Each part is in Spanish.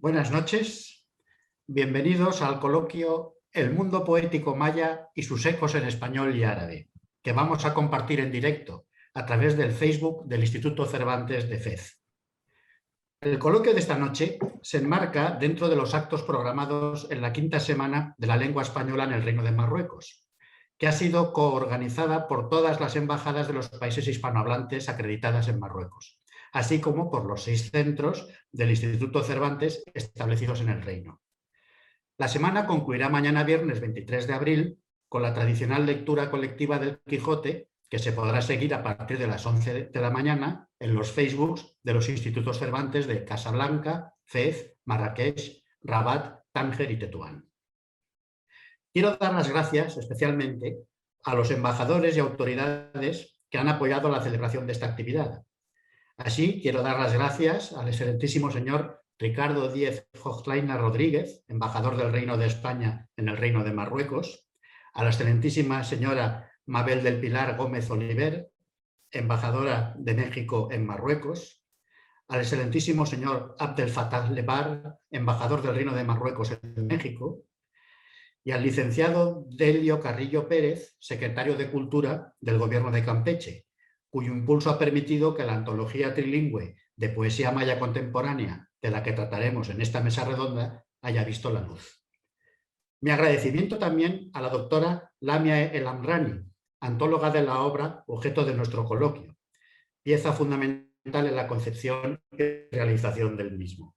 Buenas noches, bienvenidos al coloquio El mundo poético maya y sus ecos en español y árabe, que vamos a compartir en directo a través del Facebook del Instituto Cervantes de Fez. El coloquio de esta noche se enmarca dentro de los actos programados en la quinta semana de la lengua española en el Reino de Marruecos, que ha sido coorganizada por todas las embajadas de los países hispanohablantes acreditadas en Marruecos, así como por los 6 centros del Instituto Cervantes establecidos en el Reino. La semana concluirá mañana viernes 23 de abril con la tradicional lectura colectiva del Quijote, que se podrá seguir a partir de las 11 de la mañana en los Facebooks de los institutos Cervantes de Casablanca, Fez, Marrakech, Rabat, Tánger y Tetuán. Quiero dar las gracias especialmente a los embajadores y autoridades que han apoyado la celebración de esta actividad. Así, quiero dar las gracias al excelentísimo señor Ricardo Díez Hojtlaina Rodríguez, embajador del Reino de España en el Reino de Marruecos, a la excelentísima señora Mabel del Pilar Gómez Oliver, embajadora de México en Marruecos, al excelentísimo señor Abdel Fattah Lebar, embajador del Reino de Marruecos en México, y al licenciado Delio Carrillo Pérez, secretario de Cultura del Gobierno de Campeche, cuyo impulso ha permitido que la antología trilingüe de poesía maya contemporánea, de la que trataremos en esta mesa redonda, haya visto la luz. Mi agradecimiento también a la doctora Lamia El Amrani, antóloga de la obra objeto de nuestro coloquio, pieza fundamental en la concepción y realización del mismo.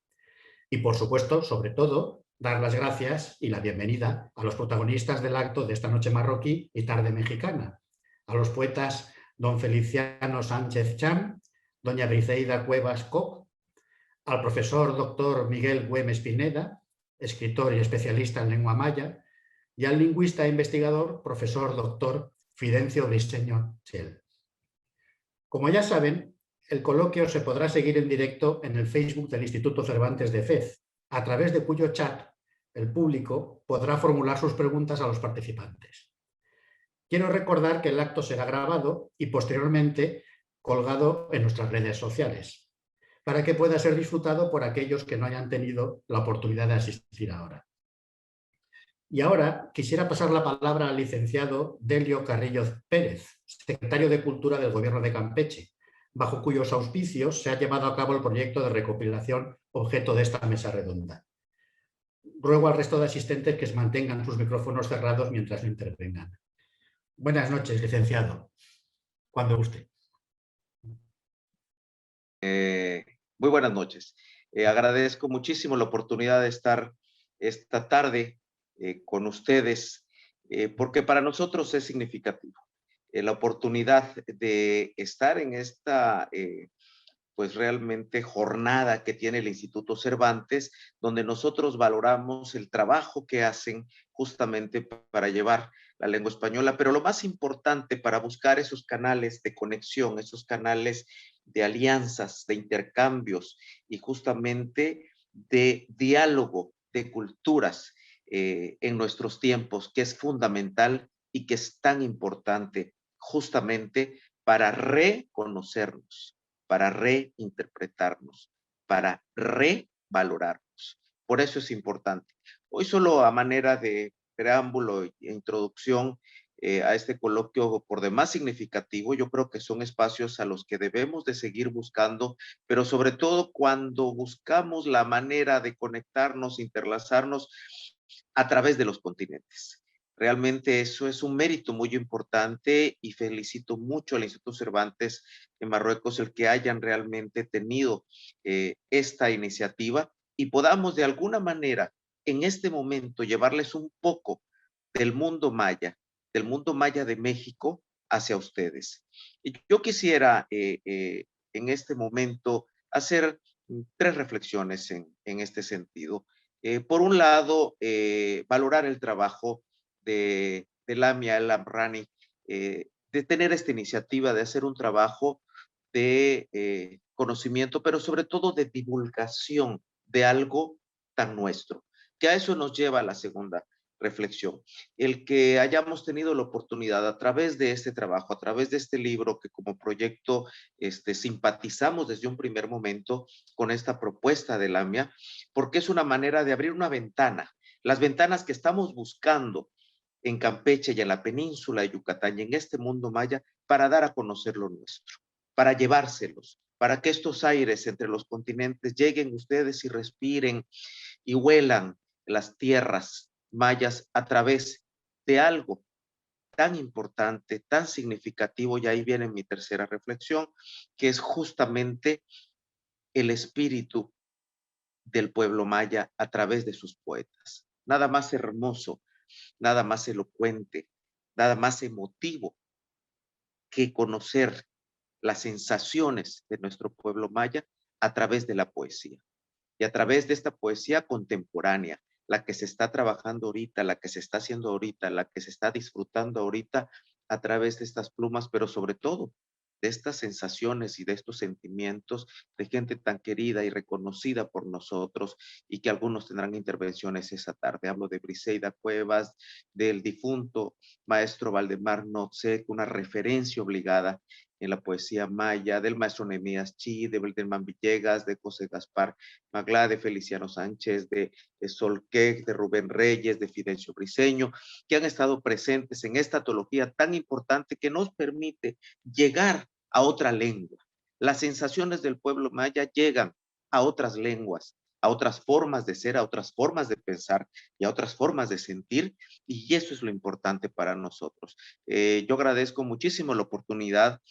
Y, por supuesto, sobre todo, dar las gracias y la bienvenida a los protagonistas del acto de esta noche marroquí y tarde mexicana, a los poetas don Feliciano Sánchez Cham, doña Briceida Cuevas Koch, al profesor doctor Miguel Güemes Pineda, escritor y especialista en lengua maya, y al lingüista e investigador profesor doctor Fidencio Briceño Chel. Como ya saben, el coloquio se podrá seguir en directo en el Facebook del Instituto Cervantes de Fez, a través de cuyo chat el público podrá formular sus preguntas a los participantes. Quiero recordar que el acto será grabado y posteriormente colgado en nuestras redes sociales, para que pueda ser disfrutado por aquellos que no hayan tenido la oportunidad de asistir ahora. Y ahora quisiera pasar la palabra al licenciado Delio Carrillo Pérez, secretario de Cultura del Gobierno de Campeche, bajo cuyos auspicios se ha llevado a cabo el proyecto de recopilación objeto de esta mesa redonda. Ruego al resto de asistentes que se mantengan sus micrófonos cerrados mientras intervengan. Buenas noches, licenciado. Cuando guste. Muy buenas noches. Agradezco muchísimo la oportunidad de estar esta tarde con ustedes, porque para nosotros es significativo la oportunidad de estar en esta, pues realmente jornada que tiene el Instituto Cervantes, donde nosotros valoramos el trabajo que hacen justamente para llevar la lengua española, pero lo más importante para buscar esos canales de conexión, esos canales de alianzas, de intercambios y justamente de diálogo de culturas en nuestros tiempos, que es fundamental y que es tan importante justamente para reconocernos, para reinterpretarnos, para revalorarnos. Por eso es importante. Hoy solo a manera de preámbulo e introducción a este coloquio por demás significativo, yo creo que son espacios a los que debemos de seguir buscando, pero sobre todo cuando buscamos la manera de conectarnos, interlazarnos a través de los continentes. Realmente eso es un mérito muy importante y felicito mucho al Instituto Cervantes en Marruecos el que hayan realmente tenido esta iniciativa y podamos de alguna manera en este momento llevarles un poco del mundo maya de México hacia ustedes. Y yo quisiera en este momento hacer tres reflexiones en este sentido. Por un lado, valorar el trabajo de Lamia El Amrani, de tener esta iniciativa de hacer un trabajo de conocimiento, pero sobre todo de divulgación de algo tan nuestro, que a eso nos lleva a la segunda reflexión. El que hayamos tenido la oportunidad a través de este trabajo, a través de este libro, que como proyecto simpatizamos desde un primer momento con esta propuesta de Lamia, porque es una manera de abrir una ventana, las ventanas que estamos buscando en Campeche y en la península de Yucatán y en este mundo maya para dar a conocer lo nuestro, para llevárselos, para que estos aires entre los continentes lleguen ustedes y respiren y huelan las tierras mayas a través de algo tan importante, tan significativo, y ahí viene mi tercera reflexión, que es justamente el espíritu del pueblo maya a través de sus poetas. Nada más hermoso, nada más elocuente, nada más emotivo que conocer las sensaciones de nuestro pueblo maya a través de la poesía. Y a través de esta poesía contemporánea, la que se está trabajando ahorita, la que se está haciendo ahorita, la que se está disfrutando ahorita a través de estas plumas, pero sobre todo de estas sensaciones y de estos sentimientos de gente tan querida y reconocida por nosotros, y que algunos tendrán intervenciones esa tarde. Hablo de Briseida Cuevas, del difunto maestro Valdemar Notzek, una referencia obligada en la poesía maya, del maestro Nehemías Chi, de Belderman Villegas, de José Gaspar Maglá, de Feliciano Sánchez, de Sol Keck, de Rubén Reyes, de Fidencio Briceño, que han estado presentes en esta antología tan importante que nos permite llegar a otra lengua. Las sensaciones del pueblo maya llegan a otras lenguas, a otras formas de ser, a otras formas de pensar y a otras formas de sentir, y eso es lo importante para nosotros. Yo agradezco muchísimo la oportunidad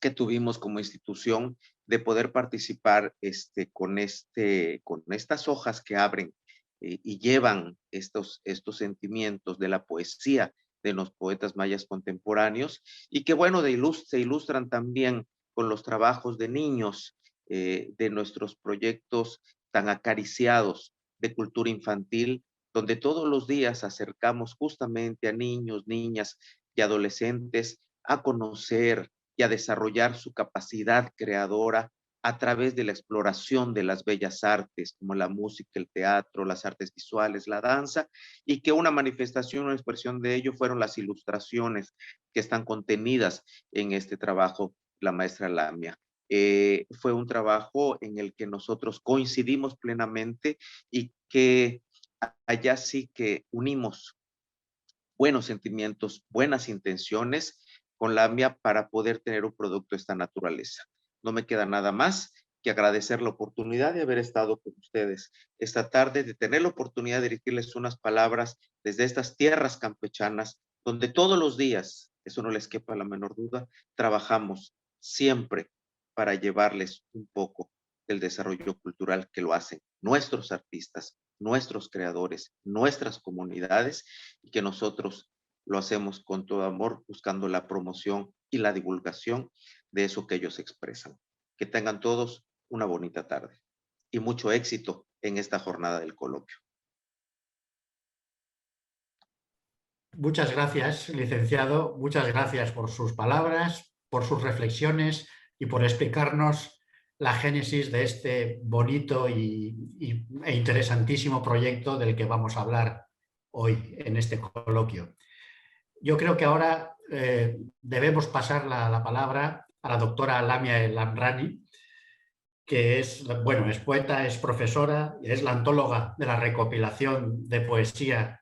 que tuvimos como institución de poder participar con estas hojas que abren y llevan estos sentimientos de la poesía de los poetas mayas contemporáneos, y que bueno, se ilustran también con los trabajos de niños de nuestros proyectos tan acariciados de cultura infantil, donde todos los días acercamos justamente a niños, niñas y adolescentes a conocer y a desarrollar su capacidad creadora a través de la exploración de las bellas artes, como la música, el teatro, las artes visuales, la danza, y que una manifestación, una expresión de ello fueron las ilustraciones que están contenidas en este trabajo, la maestra Lamia. Fue un trabajo en el que nosotros coincidimos plenamente, y que allá sí que unimos buenos sentimientos, buenas intenciones con Lamia para poder tener un producto de esta naturaleza. No me queda nada más que agradecer la oportunidad de haber estado con ustedes esta tarde, de tener la oportunidad de dirigirles unas palabras desde estas tierras campechanas, donde todos los días, eso no les quepa la menor duda, trabajamos siempre para llevarles un poco del desarrollo cultural que lo hacen nuestros artistas, nuestros creadores, nuestras comunidades, y que nosotros lo hacemos con todo amor, buscando la promoción y la divulgación de eso que ellos expresan. Que tengan todos una bonita tarde y mucho éxito en esta jornada del coloquio. Muchas gracias, licenciado. Muchas gracias por sus palabras, por sus reflexiones y por explicarnos la génesis de este bonito e interesantísimo proyecto del que vamos a hablar hoy en este coloquio. Yo creo que ahora debemos pasar la palabra a la doctora Lamia El Amrani, que es poeta, es profesora, es la antóloga de la recopilación de poesía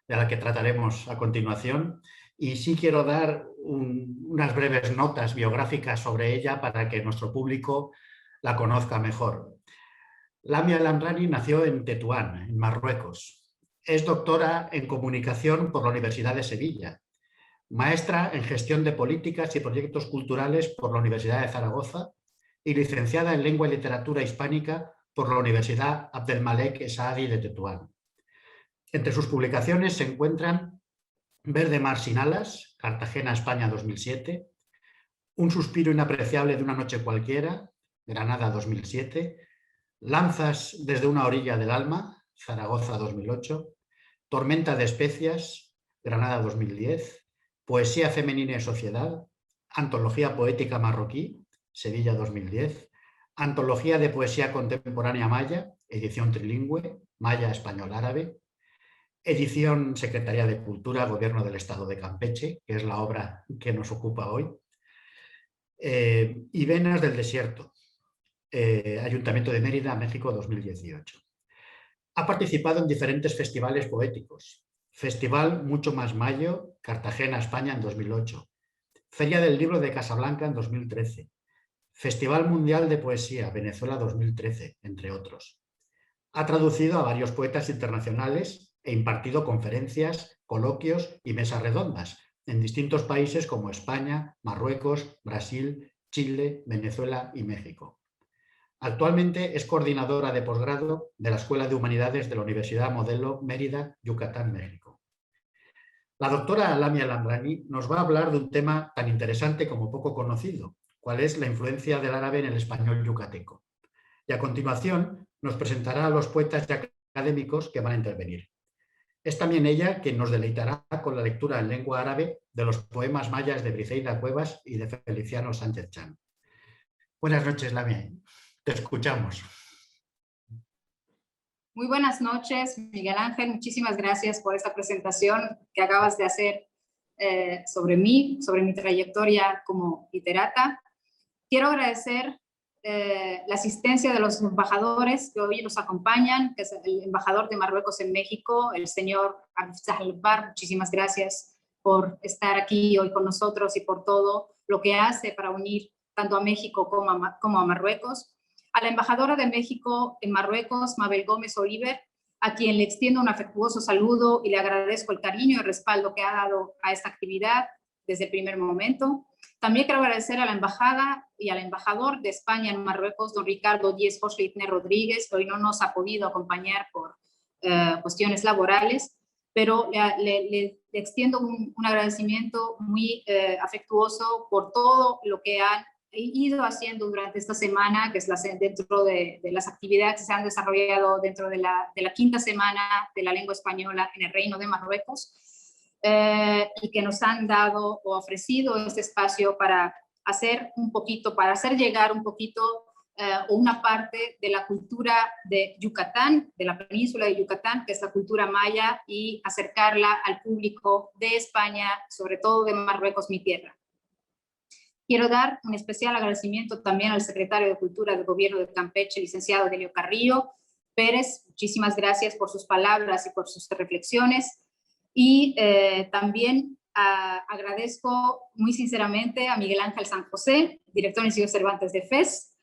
de la que trataremos a continuación, y sí quiero dar unas breves notas biográficas sobre ella para que nuestro público la conozca mejor. Lamia El Amrani nació en Tetuán, en Marruecos. Es doctora en comunicación por la Universidad de Sevilla, maestra en gestión de políticas y proyectos culturales por la Universidad de Zaragoza y licenciada en lengua y literatura hispánica por la Universidad Abdelmalek Saadi de Tetuán. Entre sus publicaciones se encuentran Verde mar sin alas, Cartagena, España 2007, Un suspiro inapreciable de una noche cualquiera, Granada 2007, Lanzas desde una orilla del alma, Zaragoza 2008, Tormenta de especias, Granada 2010, Poesía femenina y sociedad, Antología poética marroquí, Sevilla 2010, Antología de poesía contemporánea maya, edición trilingüe, maya, español, árabe, edición Secretaría de Cultura, Gobierno del Estado de Campeche, que es la obra que nos ocupa hoy, y Venas del Desierto, Ayuntamiento de Mérida, México, 2018. Ha participado en diferentes festivales poéticos. Festival Mucho Más Mayo, Cartagena, España, en 2008. Feria del Libro de Casablanca, en 2013. Festival Mundial de Poesía, Venezuela, 2013, entre otros. Ha traducido a varios poetas internacionales e impartido conferencias, coloquios y mesas redondas en distintos países como España, Marruecos, Brasil, Chile, Venezuela y México. Actualmente es coordinadora de posgrado de la Escuela de Humanidades de la Universidad Modelo Mérida, Yucatán, México. La doctora Lamia El Amrani nos va a hablar de un tema tan interesante como poco conocido, cuál es la influencia del árabe en el español yucateco. Y a continuación nos presentará a los poetas y académicos que van a intervenir. Es también ella quien nos deleitará con la lectura en lengua árabe de los poemas mayas de Briceida Cuevas y de Feliciano Sánchez Chan. Buenas noches, Lamia. Te escuchamos. Muy buenas noches, Miguel Ángel. Muchísimas gracias por esta presentación que acabas de hacer sobre mí, sobre mi trayectoria como literata. Quiero agradecer la asistencia de los embajadores que hoy nos acompañan, que es el embajador de Marruecos en México, el señor Abdel Al-Bar. Muchísimas gracias por estar aquí hoy con nosotros y por todo lo que hace para unir tanto a México como a Marruecos. A la embajadora de México en Marruecos, Mabel Gómez Oliver, a quien le extiendo un afectuoso saludo y le agradezco el cariño y el respaldo que ha dado a esta actividad desde el primer momento. También quiero agradecer a la embajada y al embajador de España en Marruecos, don Ricardo Díez Hochleitner Rodríguez, que hoy no nos ha podido acompañar por cuestiones laborales, pero le extiendo un agradecimiento muy afectuoso por todo lo que han ido haciendo durante esta semana, que es dentro de las actividades que se han desarrollado dentro de la quinta semana de la lengua española en el Reino de Marruecos, y que nos han dado o ofrecido este espacio para hacer llegar un poquito una parte de la cultura de Yucatán, de la península de Yucatán, que es la cultura maya, y acercarla al público de España, sobre todo de Marruecos, mi tierra. Quiero dar un especial agradecimiento también al secretario de Cultura del Gobierno de Campeche, licenciado Delio Carrillo Pérez. Muchísimas gracias por sus palabras y por sus reflexiones. Y también agradezco muy sinceramente a Miguel Ángel San José, director del Instituto Cervantes de FES,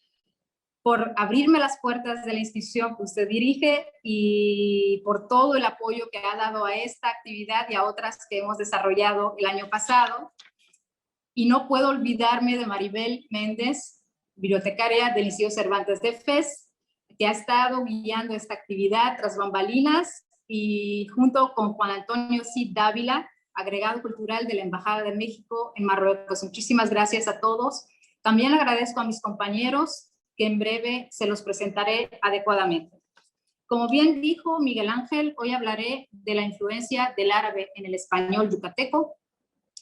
por abrirme las puertas de la institución que usted dirige y por todo el apoyo que ha dado a esta actividad y a otras que hemos desarrollado el año pasado. Y no puedo olvidarme de Maribel Méndez, bibliotecaria del Instituto Cervantes de FES, que ha estado guiando esta actividad tras bambalinas, y junto con Juan Antonio Cid Dávila, agregado cultural de la Embajada de México en Marruecos. Muchísimas gracias a todos. También agradezco a mis compañeros, que en breve se los presentaré adecuadamente. Como bien dijo Miguel Ángel, hoy hablaré de la influencia del árabe en el español yucateco.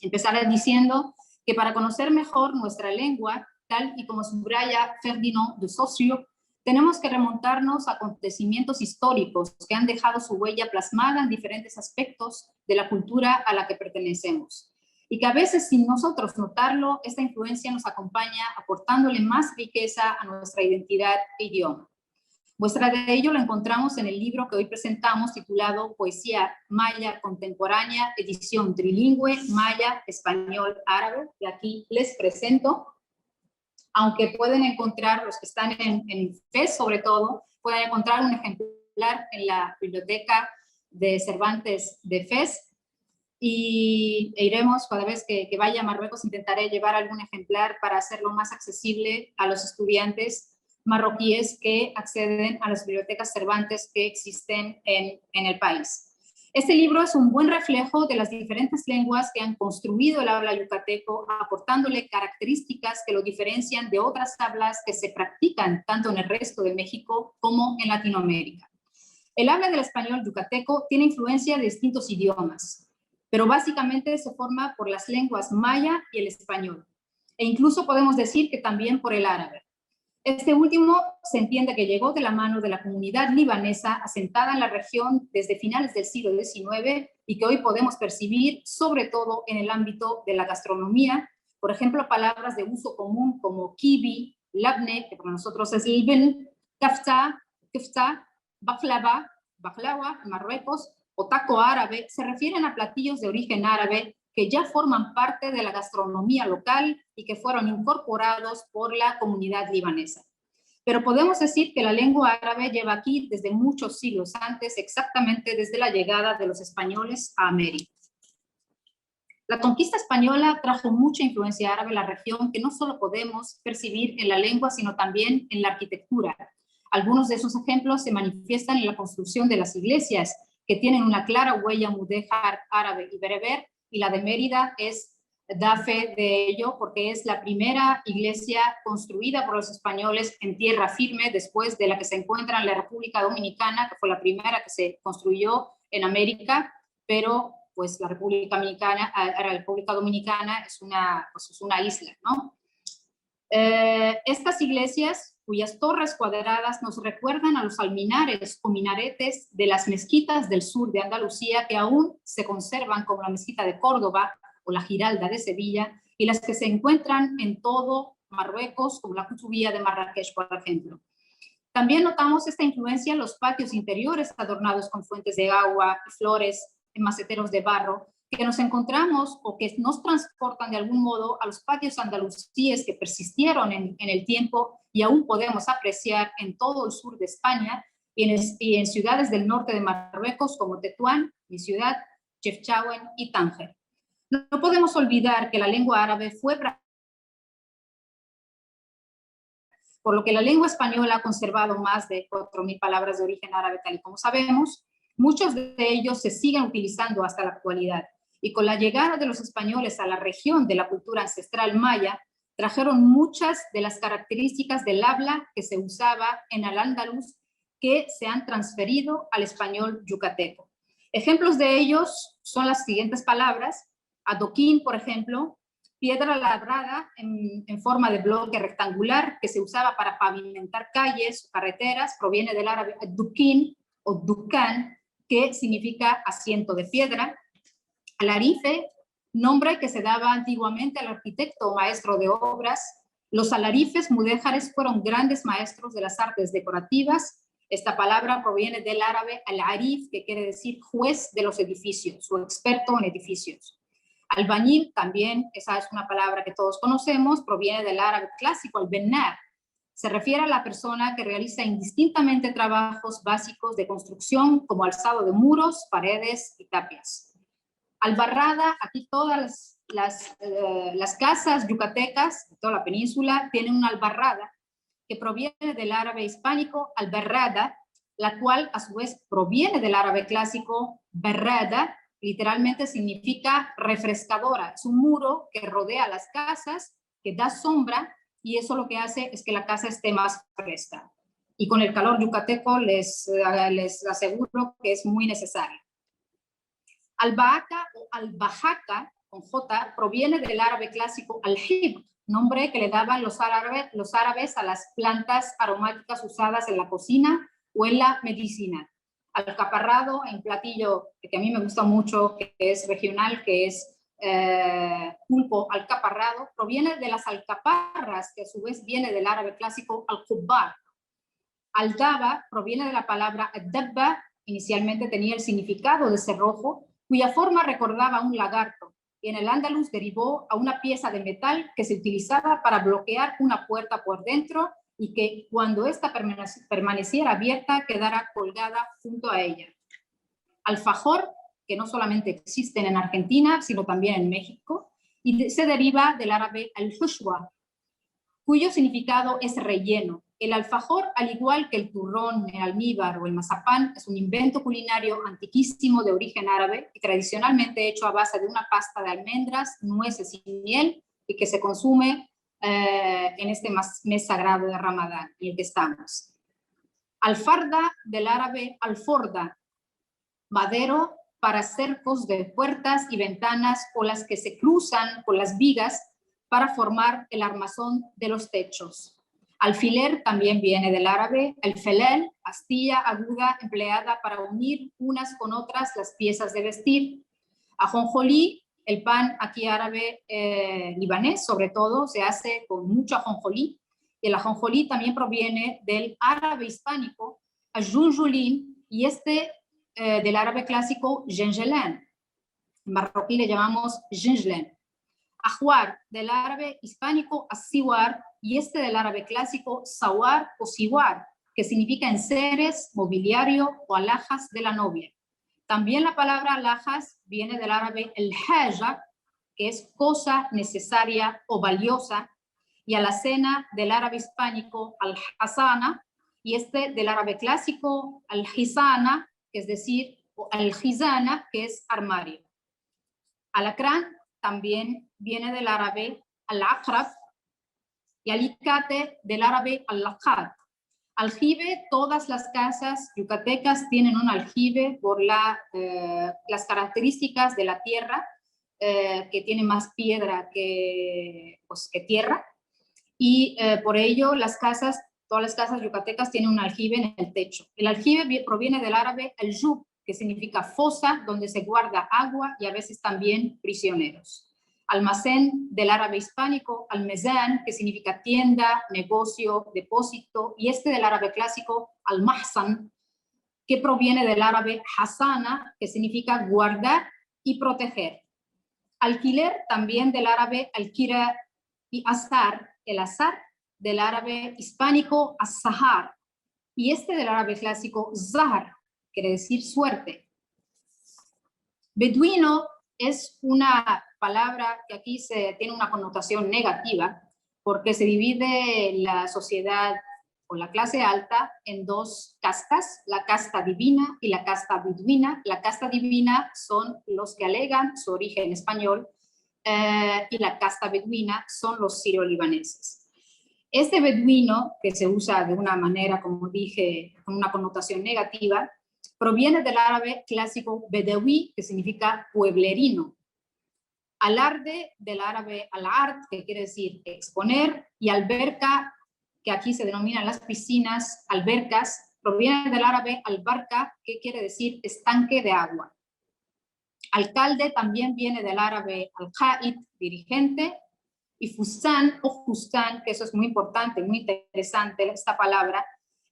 Empezaré diciendo que para conocer mejor nuestra lengua, tal y como subraya Ferdinand de Saussure, tenemos que remontarnos a acontecimientos históricos que han dejado su huella plasmada en diferentes aspectos de la cultura a la que pertenecemos, y que a veces, sin nosotros notarlo, esta influencia nos acompaña aportándole más riqueza a nuestra identidad e idioma. Muestra de ello lo encontramos en el libro que hoy presentamos, titulado Poesía Maya Contemporánea, edición trilingüe, Maya, Español, Árabe, y aquí les presento. Aunque pueden encontrar, los que están en FES sobre todo, pueden encontrar un ejemplar en la biblioteca de Cervantes de FES, y iremos, cada vez que vaya a Marruecos, intentaré llevar algún ejemplar para hacerlo más accesible a los estudiantes marroquíes que acceden a las bibliotecas Cervantes que existen en el país. Este libro es un buen reflejo de las diferentes lenguas que han construido el habla yucateco, aportándole características que lo diferencian de otras hablas que se practican tanto en el resto de México como en Latinoamérica. El habla del español yucateco tiene influencia de distintos idiomas, pero básicamente se forma por las lenguas maya y el español, e incluso podemos decir que también por el árabe. Este último se entiende que llegó de la mano de la comunidad libanesa asentada en la región desde finales del siglo XIX y que hoy podemos percibir sobre todo en el ámbito de la gastronomía. Por ejemplo, palabras de uso común como kibi, labne, que para nosotros es ilben, kafta, baklava, en Marruecos, o taco árabe, se refieren a platillos de origen árabe que ya forman parte de la gastronomía local y que fueron incorporados por la comunidad libanesa. Pero podemos decir que la lengua árabe lleva aquí desde muchos siglos antes, exactamente desde la llegada de los españoles a América. La conquista española trajo mucha influencia árabe a la región que no solo podemos percibir en la lengua, sino también en la arquitectura. Algunos de esos ejemplos se manifiestan en la construcción de las iglesias, que tienen una clara huella mudéjar árabe y bereber, y la de Mérida da fe de ello porque es la primera iglesia construida por los españoles en tierra firme después de la que se encuentra en la República Dominicana, que fue la primera que se construyó en América, pero pues la República Dominicana es una isla, ¿no? Estas iglesias, cuyas torres cuadradas nos recuerdan a los alminares o minaretes de las mezquitas del sur de Andalucía, que aún se conservan, como la mezquita de Córdoba o la Giralda de Sevilla, y las que se encuentran en todo Marruecos, como la Kutubía de Marrakech, por ejemplo. También notamos esta influencia en los patios interiores adornados con fuentes de agua y flores en maceteros de barro, que nos encontramos o que nos transportan de algún modo a los patios andalusíes que persistieron en el tiempo y aún podemos apreciar en todo el sur de España y en ciudades del norte de Marruecos como Tetuán, mi ciudad, Chefchaouen y Tánger. No podemos olvidar que la lengua árabe fue, por lo que la lengua española ha conservado más de 4.000 palabras de origen árabe, tal y como sabemos. Muchos de ellos se siguen utilizando hasta la actualidad. Y con la llegada de los españoles a la región de la cultura ancestral maya, trajeron muchas de las características del habla que se usaba en Al-Ándalus que se han transferido al español yucateco. Ejemplos de ellos son las siguientes palabras: adoquín, por ejemplo, piedra labrada en forma de bloque rectangular que se usaba para pavimentar calles o carreteras, proviene del árabe duquín o ducán, que significa asiento de piedra. Alarife, nombre que se daba antiguamente al arquitecto o maestro de obras. Los alarifes mudéjares fueron grandes maestros de las artes decorativas. Esta palabra proviene del árabe al-arif, que quiere decir juez de los edificios o experto en edificios. Albañil también, esa es una palabra que todos conocemos, proviene del árabe clásico, al-bennar. Se refiere a la persona que realiza indistintamente trabajos básicos de construcción como alzado de muros, paredes y tapias. Albarrada, aquí todas las casas yucatecas de toda la península tienen una albarrada que proviene del árabe hispánico albarrada, la cual a su vez proviene del árabe clásico barrada, literalmente significa refrescadora. Es un muro que rodea las casas, que da sombra, y eso lo que hace es que la casa esté más fresca. Y con el calor yucateco les aseguro que es muy necesario. Albahaca o albahaca, con J, proviene del árabe clásico al-hib, nombre que le daban los árabes a las plantas aromáticas usadas en la cocina o en la medicina. Alcaparrado, en platillo que a mí me gusta mucho, que es regional, que es pulpo alcaparrado, proviene de las alcaparras, que a su vez viene del árabe clásico al-kubbar. Aldaba proviene de la palabra dabba, inicialmente tenía el significado de cerrojo, cuya forma recordaba a un lagarto, y en el Andalus derivó a una pieza de metal que se utilizaba para bloquear una puerta por dentro y que cuando ésta permaneciera abierta quedara colgada junto a ella. Alfajor, que no solamente existen en Argentina, sino también en México, y se deriva del árabe al-hushwa, cuyo significado es relleno. El alfajor, al igual que el turrón, el almíbar o el mazapán, es un invento culinario antiquísimo de origen árabe y tradicionalmente hecho a base de una pasta de almendras, nueces y miel, y que se consume en este mes sagrado de Ramadán en el que estamos. Alfarda, del árabe alforda, madero para cercos de puertas y ventanas o las que se cruzan con las vigas para formar el armazón de los techos. Alfiler también viene del árabe el-felel, astilla aguda empleada para unir unas con otras las piezas de vestir. Ajonjolí, el pan aquí árabe libanés, sobre todo, se hace con mucho ajonjolí. Y el ajonjolí también proviene del árabe hispánico, ajunjulín, y del árabe clásico, gengelén. En marroquí le llamamos ginglen. Ajuar, del árabe hispánico, asiwar, y del árabe clásico, sawar o siwar, que significa enseres, mobiliario o alhajas de la novia. También la palabra alhajas viene del árabe el-haja, que es cosa necesaria o valiosa, y alacena del árabe hispánico al-hasana, y del árabe clásico al-hisana, que es decir, o al-hizana, que es armario. Alacrán también viene del árabe al-aqrab, y alicate del árabe al-laqad. Aljibe, todas las casas yucatecas tienen un aljibe por las características de la tierra, que tiene más piedra que tierra, y por ello todas las casas yucatecas tienen un aljibe en el techo. El aljibe proviene del árabe al-jub, que significa fosa donde se guarda agua y a veces también prisioneros. Almacén del árabe hispánico, al-mezán, que significa tienda, negocio, depósito, y del árabe clásico, al-mahsan, que proviene del árabe hasana, que significa guardar y proteger. Alquiler también del árabe al-kira, y azar, el azar del árabe hispánico, as-sahar, y del árabe clásico, zahar, quiere decir suerte. Beduino es una palabra que aquí tiene una connotación negativa, porque se divide la sociedad o la clase alta en dos castas, la casta divina y la casta beduina. La casta divina son los que alegan su origen español, y la casta beduina son los sirio-libaneses. Este beduino, que se usa de una manera, como dije, con una connotación negativa, proviene del árabe clásico bedawi, que significa pueblerino. Alarde, del árabe al-ard, que quiere decir exponer, y alberca, que aquí se denominan las piscinas, albercas, proviene del árabe al-barka, que quiere decir estanque de agua. Alcalde también viene del árabe al-qa'id, dirigente, y fustán o justán, que eso es muy importante, muy interesante esta palabra,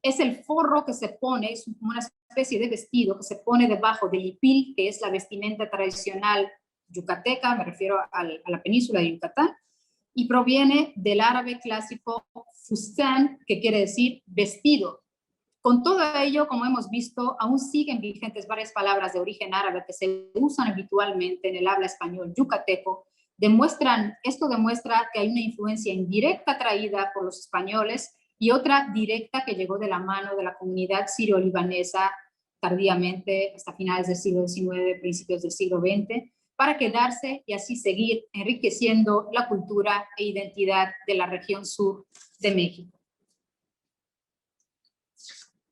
es el forro que se pone, es una especie de vestido que se pone debajo del hipil, que es la vestimenta tradicional yucateca, me refiero a la península de Yucatán, y proviene del árabe clásico fustán, que quiere decir vestido. Con todo ello, como hemos visto, aún siguen vigentes varias palabras de origen árabe que se usan habitualmente en el habla español yucateco. Esto demuestra que hay una influencia indirecta traída por los españoles y otra directa que llegó de la mano de la comunidad sirio-libanesa tardíamente, hasta finales del siglo XIX, principios del siglo XX, para quedarse y así seguir enriqueciendo la cultura e identidad de la región sur de México.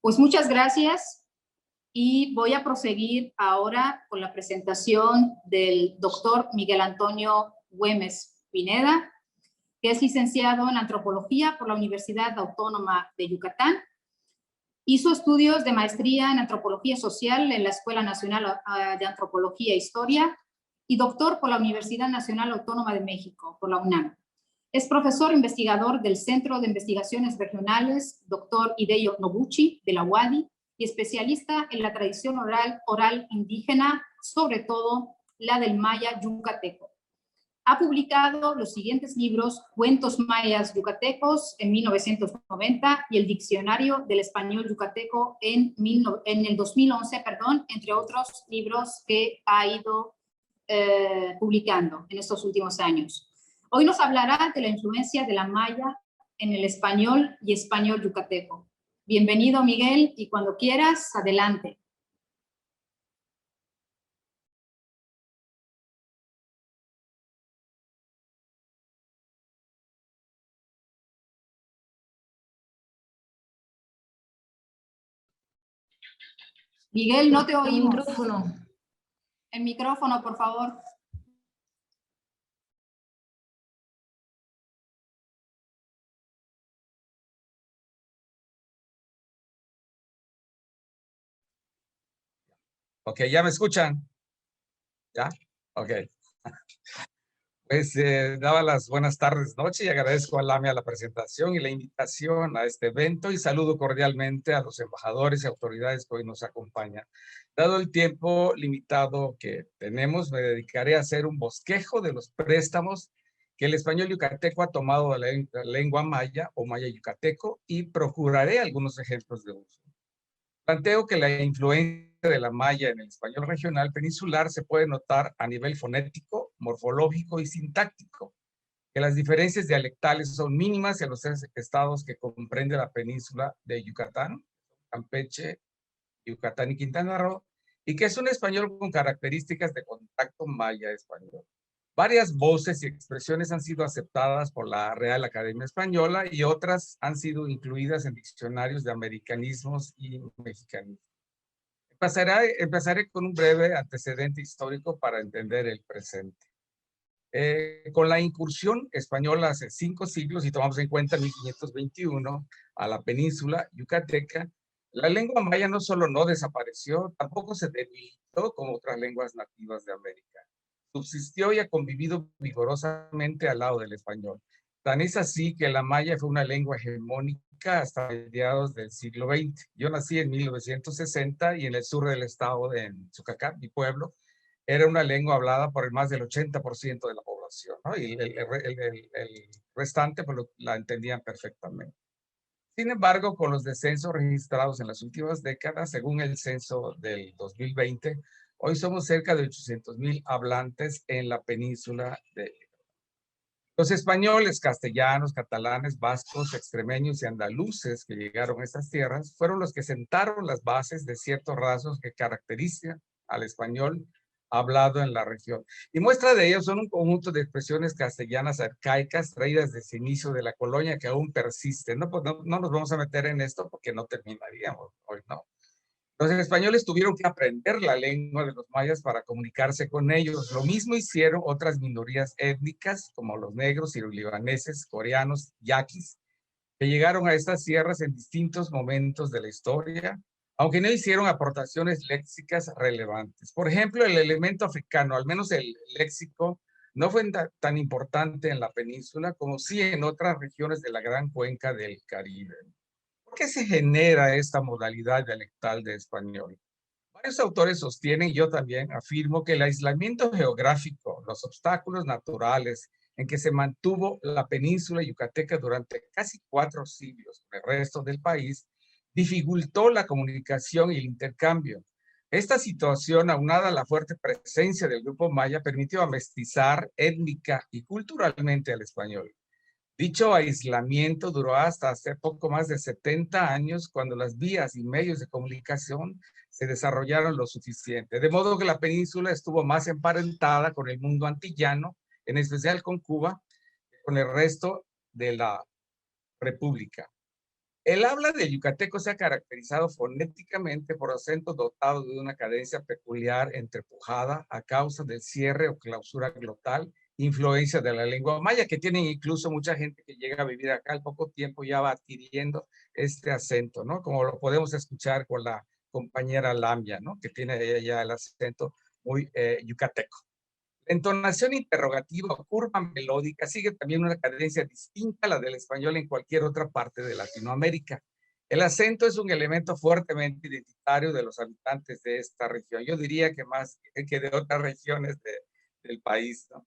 Pues muchas gracias y voy a proseguir ahora con la presentación del doctor Miguel Antonio Güemes Pineda, que es licenciado en Antropología por la Universidad Autónoma de Yucatán. Hizo estudios de maestría en Antropología Social en la Escuela Nacional de Antropología e Historia y doctor por la Universidad Nacional Autónoma de México, por la UNAM. Es profesor investigador del Centro de Investigaciones Regionales, Dr. Hideo Noguchi, de la UADY, y especialista en la tradición oral indígena, sobre todo la del maya yucateco. Ha publicado los siguientes libros: Cuentos mayas yucatecos en 1990 y el Diccionario del Español Yucateco en el 2011, entre otros libros que ha ido publicando en estos últimos años. Hoy nos hablará de la influencia de la maya en el español y español yucateco. Bienvenido, Miguel, y cuando quieras, adelante. Miguel, no te oímos. El micrófono, por favor. Ok, ¿ya me escuchan? ¿Ya? Ok. Pues daba las buenas tardes, noche y agradezco a Lamia la presentación y la invitación a este evento y saludo cordialmente a los embajadores y autoridades que hoy nos acompañan. Dado el tiempo limitado que tenemos, me dedicaré a hacer un bosquejo de los préstamos que el español yucateco ha tomado de la lengua maya o maya yucateco y procuraré algunos ejemplos de uso. Planteo que la influencia de la maya en el español regional peninsular se puede notar a nivel fonético, morfológico y sintáctico, que las diferencias dialectales son mínimas en los 3 estados que comprende la península de Yucatán, Campeche, Yucatán y Quintana Roo, y que es un español con características de contacto maya-español. Varias voces y expresiones han sido aceptadas por la Real Academia Española y otras han sido incluidas en diccionarios de americanismos y mexicanismos. Empezaré con un breve antecedente histórico para entender el presente. Con la incursión española hace 5 siglos, y tomamos en cuenta 1521, a la península yucateca, la lengua maya no solo no desapareció, tampoco se debilitó como otras lenguas nativas de América. Subsistió y ha convivido vigorosamente al lado del español. Tan es así que la maya fue una lengua hegemónica hasta mediados del siglo XX. Yo nací en 1960 y en el sur del estado, en Chucacán, mi pueblo, era una lengua hablada por más del 80% de la población, ¿no? Y el restante pues, la entendían perfectamente. Sin embargo, con los descensos registrados en las últimas décadas, según el censo del 2020, hoy somos cerca de 800,000 hablantes en la península de... Los españoles, castellanos, catalanes, vascos, extremeños y andaluces que llegaron a estas tierras fueron los que sentaron las bases de ciertos rasgos que caracterizan al español hablado en la región. Y muestra de ello son un conjunto de expresiones castellanas arcaicas traídas desde el inicio de la colonia que aún persisten. No, pues no nos vamos a meter en esto porque no terminaríamos hoy, ¿no? Los españoles tuvieron que aprender la lengua de los mayas para comunicarse con ellos. Lo mismo hicieron otras minorías étnicas, como los negros y los libaneses, coreanos, yaquis, que llegaron a estas tierras en distintos momentos de la historia, aunque no hicieron aportaciones léxicas relevantes. Por ejemplo, el elemento africano, al menos el léxico, no fue tan importante en la península como sí en otras regiones de la gran cuenca del Caribe. ¿Por qué se genera esta modalidad dialectal de español? Varios autores sostienen, y yo también afirmo, que el aislamiento geográfico, los obstáculos naturales en que se mantuvo la península yucateca durante casi 4 siglos con el resto del país, dificultó la comunicación y el intercambio. Esta situación, aunada a la fuerte presencia del grupo maya, permitió amestizar étnica y culturalmente al español. Dicho aislamiento duró hasta hace poco más de 70 años, cuando las vías y medios de comunicación se desarrollaron lo suficiente. De modo que la península estuvo más emparentada con el mundo antillano, en especial con Cuba, con el resto de la República. El habla del yucateco se ha caracterizado fonéticamente por acentos dotados de una cadencia peculiar entrepujada a causa del cierre o clausura glotal, influencia de la lengua maya, que tienen incluso mucha gente que llega a vivir acá al poco tiempo ya va adquiriendo este acento, ¿no? Como lo podemos escuchar con la compañera Lamia, ¿no? Que tiene ya el acento muy yucateco. La entonación interrogativa o curva melódica sigue también una cadencia distinta a la del español en cualquier otra parte de Latinoamérica. El acento es un elemento fuertemente identitario de los habitantes de esta región. Yo diría que más que de otras regiones del país, ¿no?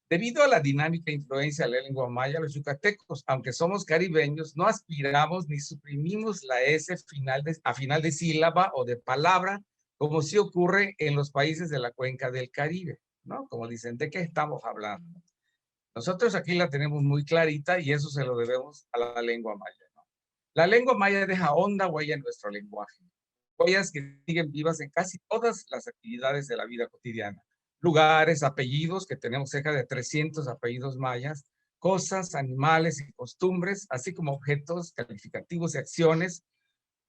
Debido a la dinámica influencia de la lengua maya, los yucatecos, aunque somos caribeños, no aspiramos ni suprimimos la S a final de sílaba o de palabra, como sí ocurre en los países de la cuenca del Caribe, ¿no? Como dicen, ¿de qué estamos hablando? Nosotros aquí la tenemos muy clarita y eso se lo debemos a la lengua maya, ¿no? La lengua maya deja honda huella en nuestro lenguaje, huellas que siguen vivas en casi todas las actividades de la vida cotidiana. Lugares, apellidos, que tenemos cerca de 300 apellidos mayas, cosas, animales y costumbres, así como objetos, calificativos y acciones,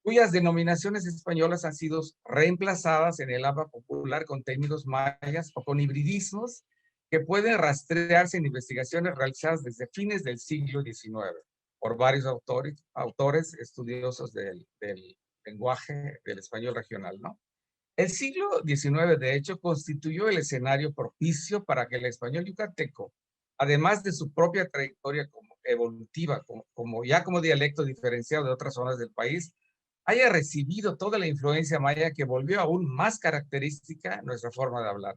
cuyas denominaciones españolas han sido reemplazadas en el habla popular con términos mayas o con hibridismos que pueden rastrearse en investigaciones realizadas desde fines del siglo XIX por varios autores estudiosos del lenguaje del español regional, ¿no? El siglo XIX, de hecho, constituyó el escenario propicio para que el español yucateco, además de su propia trayectoria como evolutiva, como dialecto diferenciado de otras zonas del país, haya recibido toda la influencia maya que volvió aún más característica nuestra forma de hablar.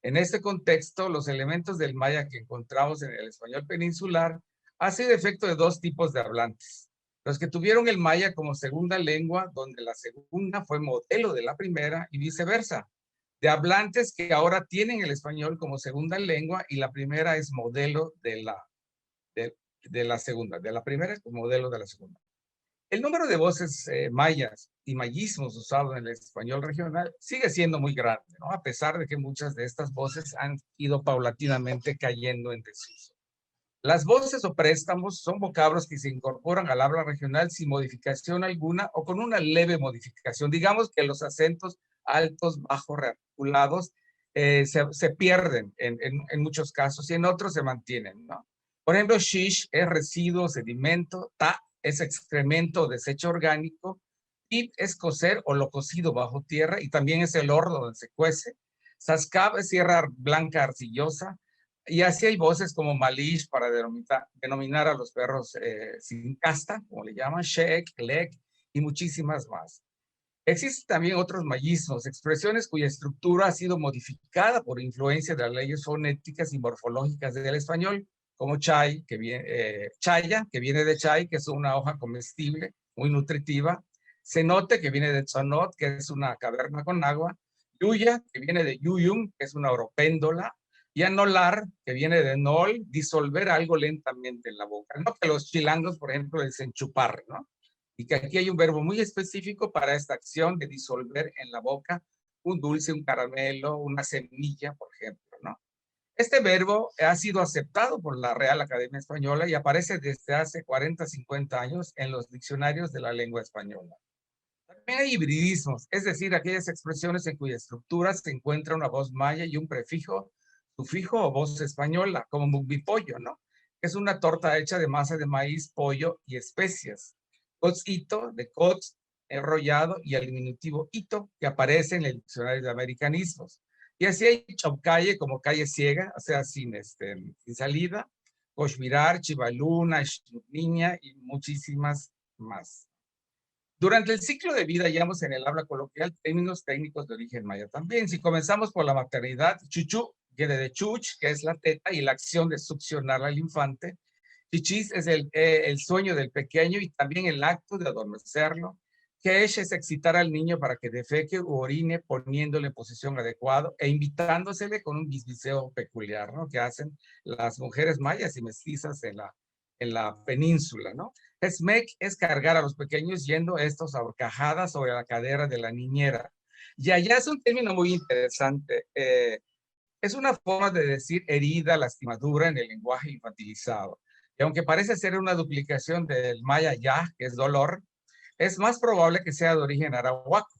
En este contexto, los elementos del maya que encontramos en el español peninsular han sido efecto de dos tipos de hablantes. Los que tuvieron el maya como segunda lengua, donde la segunda fue modelo de la primera y viceversa. De hablantes que ahora tienen el español como segunda lengua y la primera es modelo de la segunda. De la primera es modelo de la segunda. El número de voces mayas y mayismos usados en el español regional sigue siendo muy grande, ¿no? A pesar de que muchas de estas voces han ido paulatinamente cayendo en desuso. Las voces o préstamos son vocablos que se incorporan al habla regional sin modificación alguna o con una leve modificación. Digamos que los acentos altos, bajos, rearticulados se pierden en muchos casos y en otros se mantienen, ¿no? Por ejemplo, shish es residuo, sedimento, ta es excremento o desecho orgánico, pip es cocer o lo cocido bajo tierra y también es el horno donde se cuece. Sascab es tierra blanca arcillosa. Y así hay voces como malish para denominar a los perros sin casta, como le llaman, shek, lek y muchísimas más. Existen también otros mayismos, expresiones cuya estructura ha sido modificada por influencia de las leyes fonéticas y morfológicas del español, como chaya, que viene de chay, que es una hoja comestible, muy nutritiva, cenote, que viene de tzonot, que es una caverna con agua, yuya, que viene de yuyum, que es una oropéndola, y anolar, que viene de nol, disolver algo lentamente en la boca. No que los chilangos, por ejemplo, dicen chupar, ¿no? Y que aquí hay un verbo muy específico para esta acción de disolver en la boca un dulce, un caramelo, una semilla, por ejemplo, ¿no? Este verbo ha sido aceptado por la Real Academia Española y aparece desde hace 40, 50 años en los diccionarios de la lengua española. También hay hibridismos, es decir, aquellas expresiones en cuya estructura se encuentra una voz maya y un prefijo, sufijo o voz española, como mumbipollo, ¿no? Es una torta hecha de masa de maíz, pollo y especias. Cotzito, de cotz, enrollado, y el diminutivo ito, que aparece en el diccionario de americanismos. Y así hay chaucalle como calle ciega, o sea, sin salida, coshmirar, chivaluna, niña y muchísimas más. Durante el ciclo de vida hallamos en el habla coloquial términos técnicos de origen maya también. Si comenzamos por la maternidad, chuchu viene de chuch, que es la teta y la acción de succionar al infante. Chichis es el sueño del pequeño y también el acto de adormecerlo. Kesh es excitar al niño para que defeque u orine poniéndole en posición adecuada e invitándosele con un bisbiseo peculiar, ¿no? Que hacen las mujeres mayas y mestizas en la península, ¿no? Esmec es cargar a los pequeños yendo estos a horcajadas sobre la cadera de la niñera. Y allá es un término muy interesante. Es una forma de decir herida, lastimadura en el lenguaje infantilizado. Y aunque parece ser una duplicación del maya ya, que es dolor, es más probable que sea de origen arahuaco,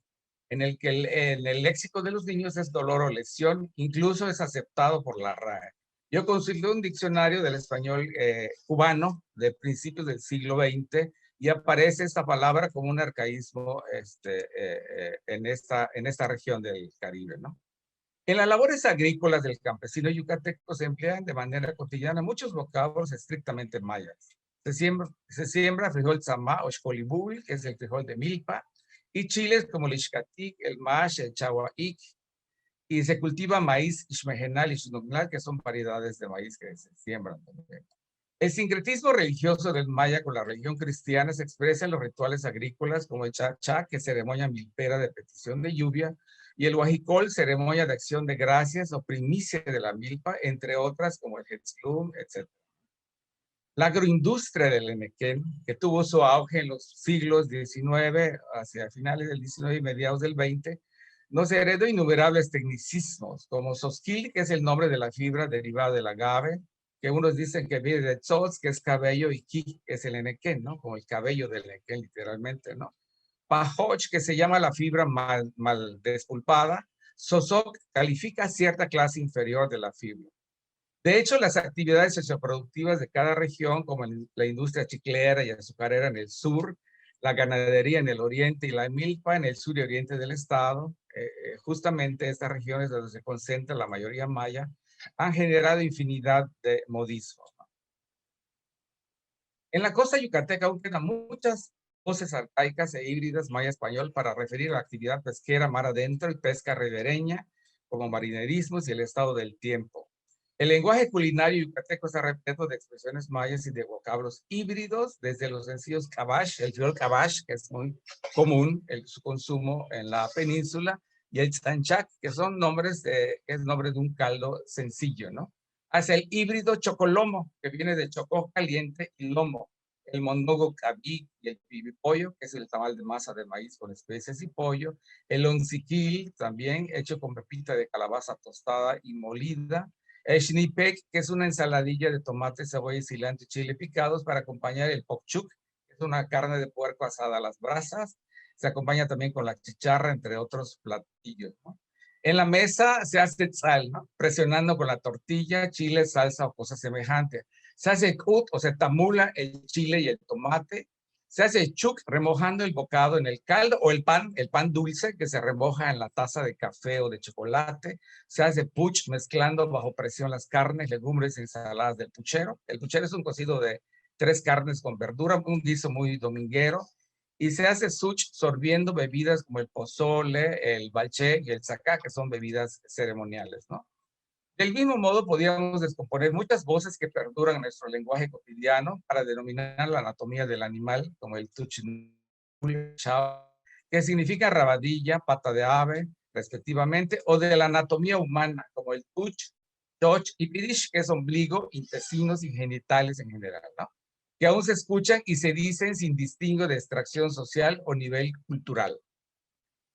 en el que en el léxico de los niños es dolor o lesión, incluso es aceptado por la RAE. Yo consulté un diccionario del español cubano de principios del siglo XX y aparece esta palabra como un arcaísmo en esta región del Caribe, ¿no? En las labores agrícolas del campesino yucateco se emplean de manera cotidiana muchos vocablos estrictamente mayas. Se siembra frijol tzamá o xcolibul, que es el frijol de milpa, y chiles como el ixcatic, el mash, el chahuaic, y se cultiva maíz ixmejenal y xunocnal, que son variedades de maíz que se siembran también. El sincretismo religioso del maya con la religión cristiana se expresa en los rituales agrícolas como el chachá, que es ceremonia milpera de petición de lluvia, y el huajicol, ceremonia de acción de gracias o primicia de la milpa, entre otras como el Hetzlum, etc. La agroindustria del Enequén, que tuvo su auge en los siglos XIX, hacia finales del XIX y mediados del XX, nos heredó innumerables tecnicismos, como sosquil, que es el nombre de la fibra derivada del agave, que unos dicen que viene de tzotz, que es cabello, y ki, que es el enequén, ¿no? Como el cabello del enequén, literalmente, ¿no? Pajoch, que se llama la fibra mal despulpada. Sosoc califica cierta clase inferior de la fibra. De hecho, las actividades socioproductivas de cada región, como la industria chiclera y azucarera en el sur, la ganadería en el oriente y la milpa en el sur y oriente del estado. Justamente estas regiones donde se concentra la mayoría maya han generado infinidad de modismos. En la costa yucateca aún quedan muchas voces arcaicas e híbridas maya-español para referir a la actividad pesquera mar adentro y pesca ribereña, como marinerismos y el estado del tiempo. El lenguaje culinario yucateco está repleto de expresiones mayas y de vocablos híbridos, desde los sencillos cabash, el friol cabash, que es muy común su consumo en la península, y el tzanchac, que son nombres que es nombre de un caldo sencillo, ¿no? Hacia el híbrido chocolomo, que viene de chocó caliente y lomo, el mondongo cabí y el pibipollo, que es el tamal de masa de maíz con especies y pollo, el onziquil, también hecho con pepita de calabaza tostada y molida, el xnipec, que es una ensaladilla de tomate, cebolla, cilantro y chile picados para acompañar el pokchuk, que es una carne de puerco asada a las brasas. Se acompaña también con la chicharra, entre otros platillos, ¿no? En la mesa se hace tzal, ¿no? Presionando con la tortilla, chile, salsa o cosa semejante. Se hace kut, o se tamula el chile y el tomate. Se hace chuk, remojando el bocado en el caldo, o el pan dulce que se remoja en la taza de café o de chocolate. Se hace puch, mezclando bajo presión las carnes, legumbres y ensaladas del puchero. El puchero es un cocido de 3 carnes con verdura, un guiso muy dominguero. Y se hace such sorbiendo bebidas como el pozole, el balché y el zacá, que son bebidas ceremoniales, ¿no? Del mismo modo, podríamos descomponer muchas voces que perduran en nuestro lenguaje cotidiano para denominar la anatomía del animal, como el tuchin, que significa rabadilla, pata de ave, respectivamente, o de la anatomía humana, como el tuch, toch y pidish, que es ombligo, intestinos y genitales en general, ¿no? Que aún se escuchan y se dicen sin distingo de extracción social o nivel cultural.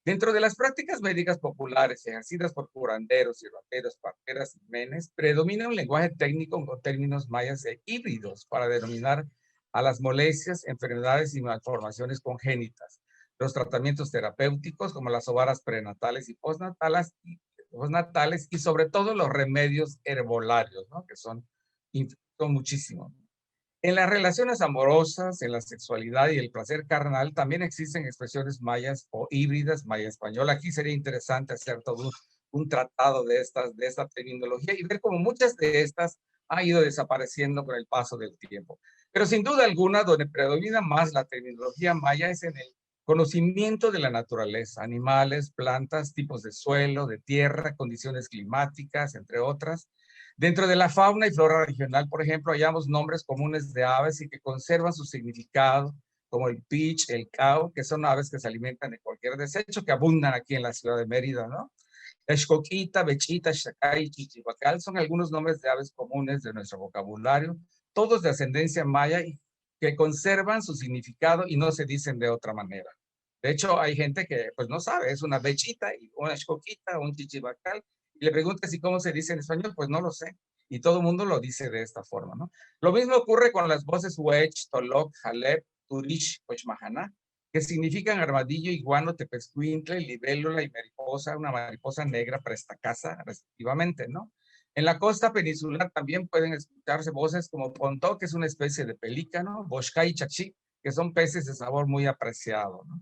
Dentro de las prácticas médicas populares ejercidas por curanderos, cirujanos, parteras y menes, predomina un lenguaje técnico con términos mayas e híbridos para denominar a las molestias, enfermedades y malformaciones congénitas, los tratamientos terapéuticos como las sobaras prenatales y postnatales y sobre todo los remedios herbolarios, ¿no? Que son muchísimos. En las relaciones amorosas, en la sexualidad y el placer carnal, también existen expresiones mayas o híbridas maya-español. Aquí sería interesante hacer todo un tratado de esta terminología y ver cómo muchas de estas han ido desapareciendo con el paso del tiempo. Pero sin duda alguna, donde predomina más la terminología maya es en el conocimiento de la naturaleza, animales, plantas, tipos de suelo, de tierra, condiciones climáticas, entre otras. Dentro de la fauna y flora regional, por ejemplo, hallamos nombres comunes de aves y que conservan su significado, como el pich, el cao, que son aves que se alimentan de cualquier desecho, que abundan aquí en la ciudad de Mérida, ¿no? La xcoquita, bechita, xacay, chichibacal son algunos nombres de aves comunes de nuestro vocabulario, todos de ascendencia maya y que conservan su significado y no se dicen de otra manera. De hecho, hay gente que pues no sabe, es una bechita, una xcoquita, un chichibacal, y le preguntas si cómo se dice en español, pues no lo sé. Y todo el mundo lo dice de esta forma, ¿no? Lo mismo ocurre con las voces huech, toloc, jalep, turish, cochmajaná, que significan armadillo, iguano, tepezcuintle, libélula y mariposa, una mariposa negra prestacasa, respectivamente, ¿no? En la costa peninsular también pueden escucharse voces como pontó, que es una especie de pelícano, boshka y chachi, que son peces de sabor muy apreciado, ¿no?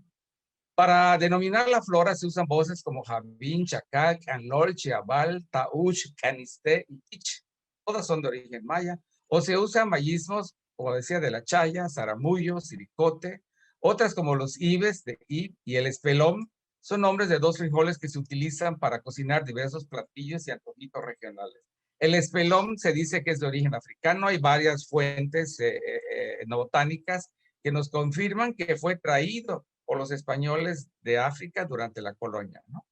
Para denominar la flora se usan voces como Javín, Chacac, Anlol, Chiabal, Tauch, Caniste y Tich. Todas son de origen maya. O se usan mayismos, como decía, de la chaya, zaramullo, siricote. Otras como los ibes de ib y el espelón son nombres de 2 frijoles que se utilizan para cocinar diversos platillos y antojitos regionales. El espelón se dice que es de origen africano. Hay varias fuentes botánicas que nos confirman que fue traído por los españoles de África durante la colonia, ¿no?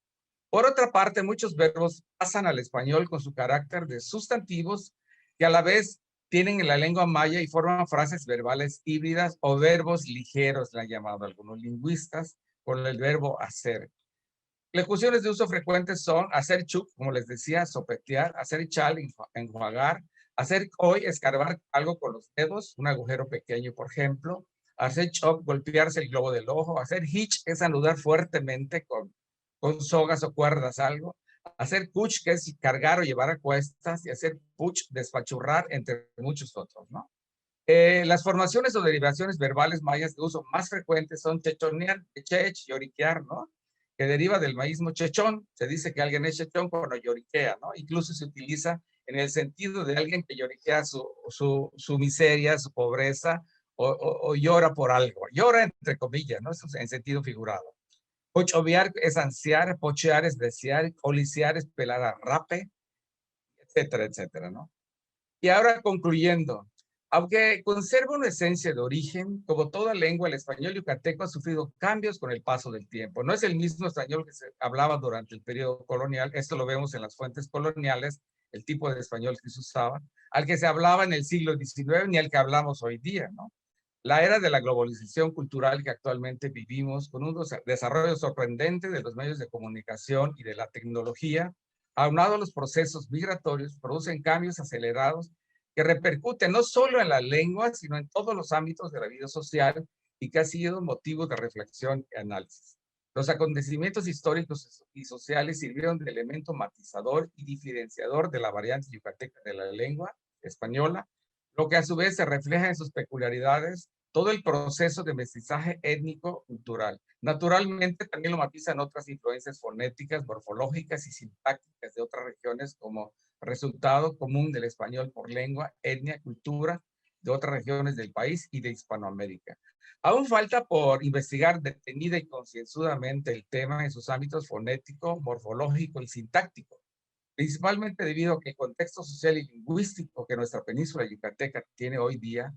Por otra parte, muchos verbos pasan al español con su carácter de sustantivos que a la vez tienen en la lengua maya y forman frases verbales híbridas o verbos ligeros, le han llamado algunos lingüistas, con el verbo hacer. Ejecuciones de uso frecuente son hacer chuc, como les decía, sopetear, hacer chal, enjuagar, hacer hoy, escarbar algo con los dedos, un agujero pequeño, por ejemplo, hacer chop, golpearse el globo del ojo, hacer hitch, es anudar fuertemente con sogas o cuerdas algo, hacer kuch, que es cargar o llevar a cuestas, y hacer puch, despachurrar, entre muchos otros, ¿no? Las formaciones o derivaciones verbales mayas de uso más frecuentes son chechonear, chech, lloriquear, ¿no? Que deriva del maísmo chechón. Se dice que alguien es chechón cuando lloriquea, ¿no? Incluso se utiliza en el sentido de alguien que lloriquea su miseria, su pobreza, o llora por algo. Llora entre comillas, ¿no? Eso es en sentido figurado. Pochoviar es ansiar, pochear es desear, oliciar es pelar a rape, etcétera, etcétera, ¿no? Y ahora concluyendo, aunque conserva una esencia de origen, como toda lengua, el español yucateco ha sufrido cambios con el paso del tiempo. No es el mismo español que se hablaba durante el periodo colonial, esto lo vemos en las fuentes coloniales, el tipo de español que se usaba, al que se hablaba en el siglo XIX ni al que hablamos hoy día, ¿no? La era de la globalización cultural que actualmente vivimos, con un desarrollo sorprendente de los medios de comunicación y de la tecnología, aunado a los procesos migratorios, producen cambios acelerados que repercuten no solo en la lengua, sino en todos los ámbitos de la vida social y que ha sido motivo de reflexión y análisis. Los acontecimientos históricos y sociales sirvieron de elemento matizador y diferenciador de la variante yucateca de la lengua española, lo que a su vez se refleja en sus peculiaridades, todo el proceso de mestizaje étnico-cultural. Naturalmente también lo matizan otras influencias fonéticas, morfológicas y sintácticas de otras regiones como resultado común del español por lengua, etnia, cultura de otras regiones del país y de Hispanoamérica. Aún falta por investigar detenida y concienzudamente el tema en sus ámbitos fonético, morfológico y sintáctico, principalmente debido a que el contexto social y lingüístico que nuestra península yucateca tiene hoy día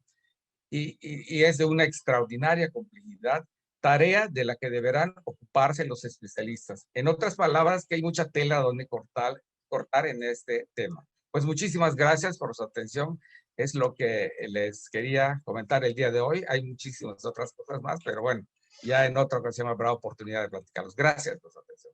y es de una extraordinaria complejidad, tarea de la que deberán ocuparse los especialistas. En otras palabras, que hay mucha tela donde cortar en este tema. Pues muchísimas gracias por su atención. Es lo que les quería comentar el día de hoy. Hay muchísimas otras cosas más, pero bueno, ya en otra ocasión habrá oportunidad de platicarlos. Gracias por su atención.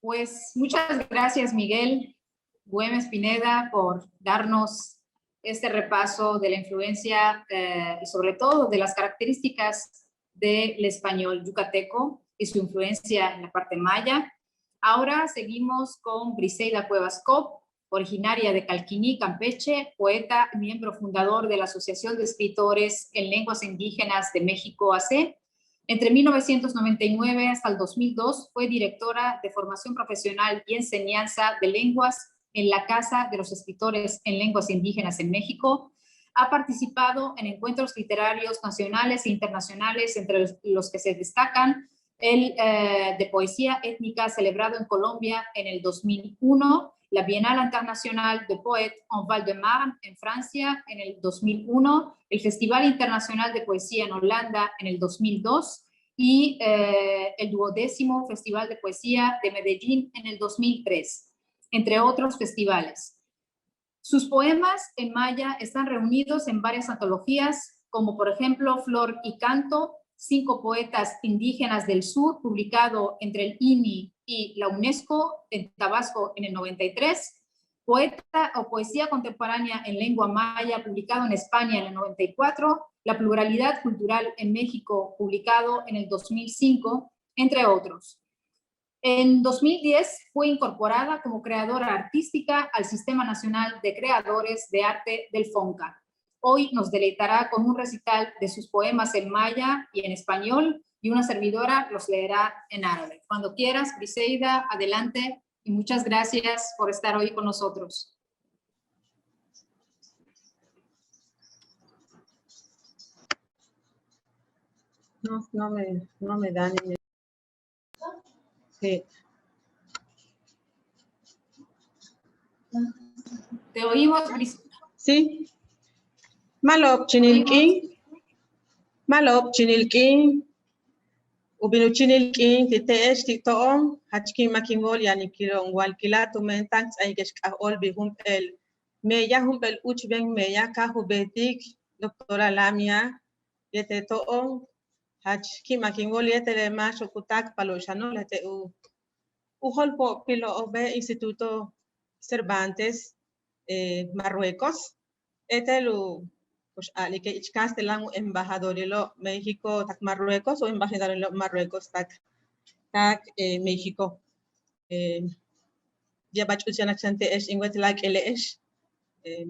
Pues muchas gracias, Miguel Güemes Pineda, por darnos este repaso de la influencia y sobre todo de las características del español yucateco y su influencia en la parte maya. Ahora seguimos con Briseida Cuevas Cop, originaria de Calquiní, Campeche, poeta, miembro fundador de la Asociación de Escritores en Lenguas Indígenas de México, AC. Entre 1999 hasta el 2002 fue directora de formación profesional y enseñanza de lenguas en la Casa de los Escritores en Lenguas Indígenas en México. Ha participado en encuentros literarios nacionales e internacionales, entre los que se destacan el de poesía étnica celebrado en Colombia en el 2001, la Bienal Internacional de Poètes en Val-de-Marne en Francia en el 2001, el Festival Internacional de Poesía en Holanda en el 2002 y el 12º Festival de Poesía de Medellín en el 2003, entre otros festivales. Sus poemas en maya están reunidos en varias antologías, como por ejemplo Flor y Canto, 5 poetas indígenas del sur, publicado entre el INI y la UNESCO en Tabasco en el 93, Poeta o Poesía Contemporánea en Lengua Maya, publicado en España en el 94, La Pluralidad Cultural en México, publicado en el 2005, entre otros. En 2010 fue incorporada como creadora artística al Sistema Nacional de Creadores de Arte del FONCA. Hoy nos deleitará con un recital de sus poemas en maya y en español, y una servidora los leerá en árabe. Cuando quieras, Briseida, adelante, y muchas gracias por estar hoy con nosotros. No me dan. Sí. Te oímos, Briseida. Sí. Malop chinilkin. Ubinu chinilkin titesh titoon hachkin makingol yani kilong wal kilato mentang aigesh ka olbi humpel meya humpel uchben meya ka hubetik doctora Lamia yete toon hachkin makingol yete le macho kutak paloshano lete Ujolpo pilo obe Instituto Cervantes Marruecos etelu pues ali que ichkaste lang embajador lo México tak Marruecos o embajador lo Marruecos tak México. Ya bacho chante es ingwet lak ele es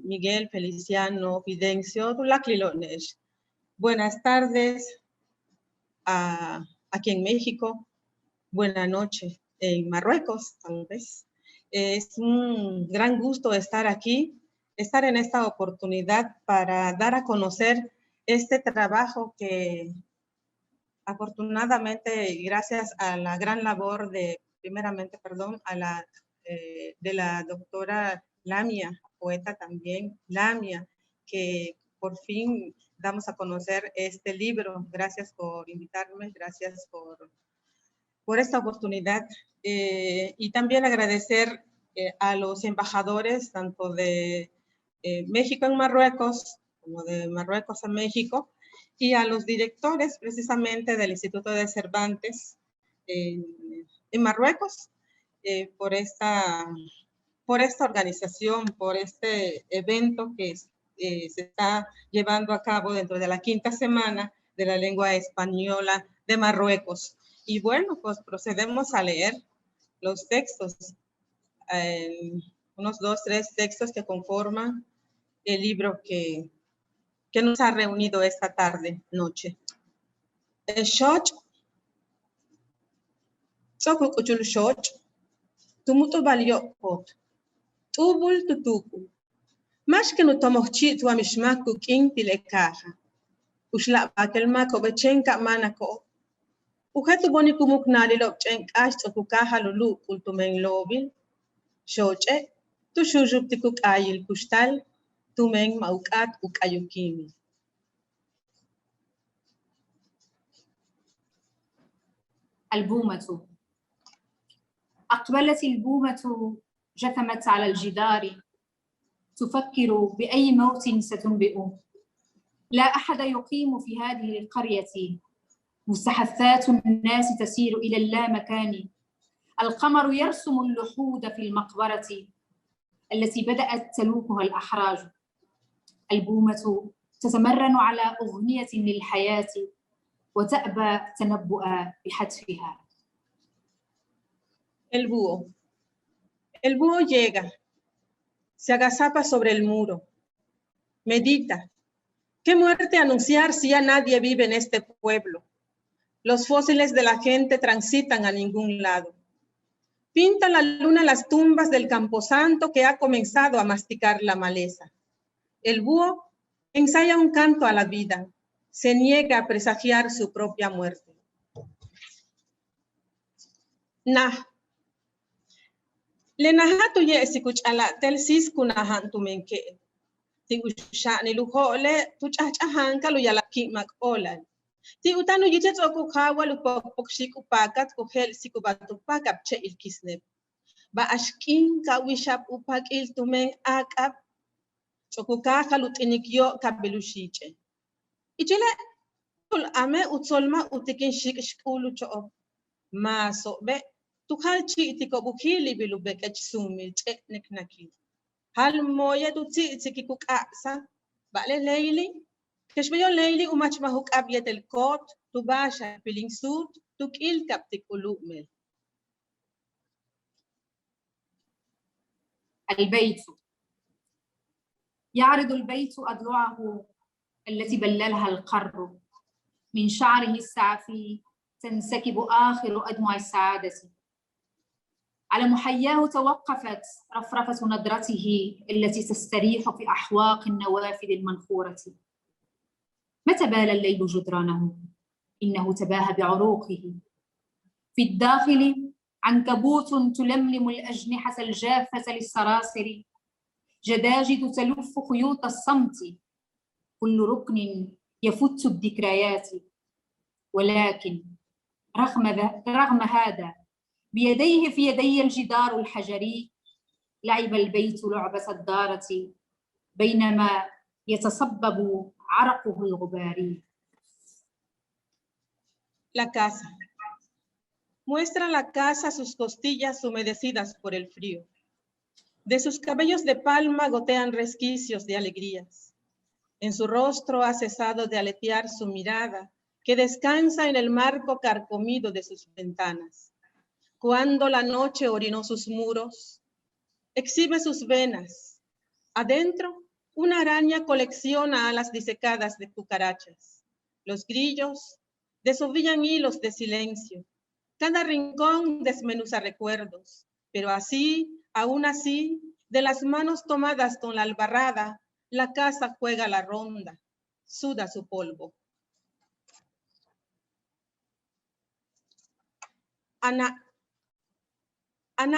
Miguel, Feliciano, Fidencio, Tulaklilo es. Buenas tardes aquí en México. Buenas noches en Marruecos, tal vez. Es un gran gusto estar aquí, estar en esta oportunidad para dar a conocer este trabajo que afortunadamente, gracias a la gran labor de, primeramente, perdón, de la doctora Lamia, poeta también, Lamia, que por fin damos a conocer este libro. Gracias por invitarme, gracias por esta oportunidad. Y también agradecer a los embajadores, tanto de México en Marruecos, como de Marruecos a México, y a los directores precisamente del Instituto de Cervantes en Marruecos, por esta organización, por este evento que se está llevando a cabo dentro de la 5ª semana de la lengua española de Marruecos. Y bueno, pues procedemos a leer los textos, unos 2, 3 textos que conforman el libro que nos ha reunido esta tarde, noche. Shoch, Soko Kuchul Shoch, Tumuto Balio Pot, Tubul Tutuku, Más que no tomochi tu amishmaku king tilekaja, Ushla Bakelmako Bechenka Manako, Ujetu Boniku Muknali Lopchen Ash Okukaja Lulu Kultumen Lobil, Shoche, Tu Shujuk Tikuk Ayil Kustal, Tumen Maukat Ukayukimi. البومة. أقبلت البومة، جثمت على الجدار، تفكر بأي موت ستنبئ. لا أحد يقيم في هذه القرية، مستحثات الناس تسير إلى اللامكان. القمر يرسم اللحود في المقبرة التي بدأت تلوكها الأحراج. البومة تتمرن على أغنية للحياة وتأبى تنبؤ بحتفها. El búho. El búho llega, se agazapa sobre el muro, medita. ¿Qué muerte anunciar si ya nadie vive en este pueblo? Los fósiles de la gente transitan a ningún lado. Pinta la luna las tumbas del camposanto que ha comenzado a masticar la maleza. El búho ensaya un canto a la vida, se niega a presagiar su propia muerte. Nah. Lenahatu ye sikuch ala tel sis kunahan tumenke. Ti usha ni luhole tuchachahan kalu yalaki makolan. Ti utanu yitet oku kawa lupokshik upakat kuhel sikubatupak che ilkisneb. Ba ashkin kawishap upak il tumen akap chokuka kalut inikyo kabelushiche. Ichile tul ame utsolma utikin shik shkulu cho ma sobe tukhalchi itiko bukhili bilubek echsumi cheknek naki. Hal moya tuti tikikuk aksa bale leili keshbeyo leili umachmahuk abyet el kot tubasha piling sud tukil kaptikulumel. البيت. يعرض البيت أضلعه التي بللها القر. من شعره السعفي تنسكب آخر أدمع السعادة. على محياه توقفت رفرفة نضرته التي تستريح في أحواق النوافذ المنخورة. متى بال الليل جدرانه؟ إنه تباهى بعروقه. في الداخل عنكبوت تلملم الأجنحة الجافة للسراسر. جداجد تلف خيوط الصمت. كل ركن يفت الذكريات. ولكن رغم هذا بيديه في يدي الجدار الحجري لعب البيت لعبة الدارة بينما يتصبب عرقه الغباري. La casa. Muestra la casa sus costillas humedecidas por el frío. De sus cabellos de palma gotean resquicios de alegrías. En su rostro ha cesado de aletear su mirada, que descansa en el marco carcomido de sus ventanas. Cuando la noche orinó sus muros, exhibe sus venas. Adentro, una araña colecciona alas disecadas de cucarachas. Los grillos desovillan hilos de silencio. Cada rincón desmenuza recuerdos, pero así, aún así, de las manos tomadas con la albarrada, la casa juega la ronda, suda su polvo. Ana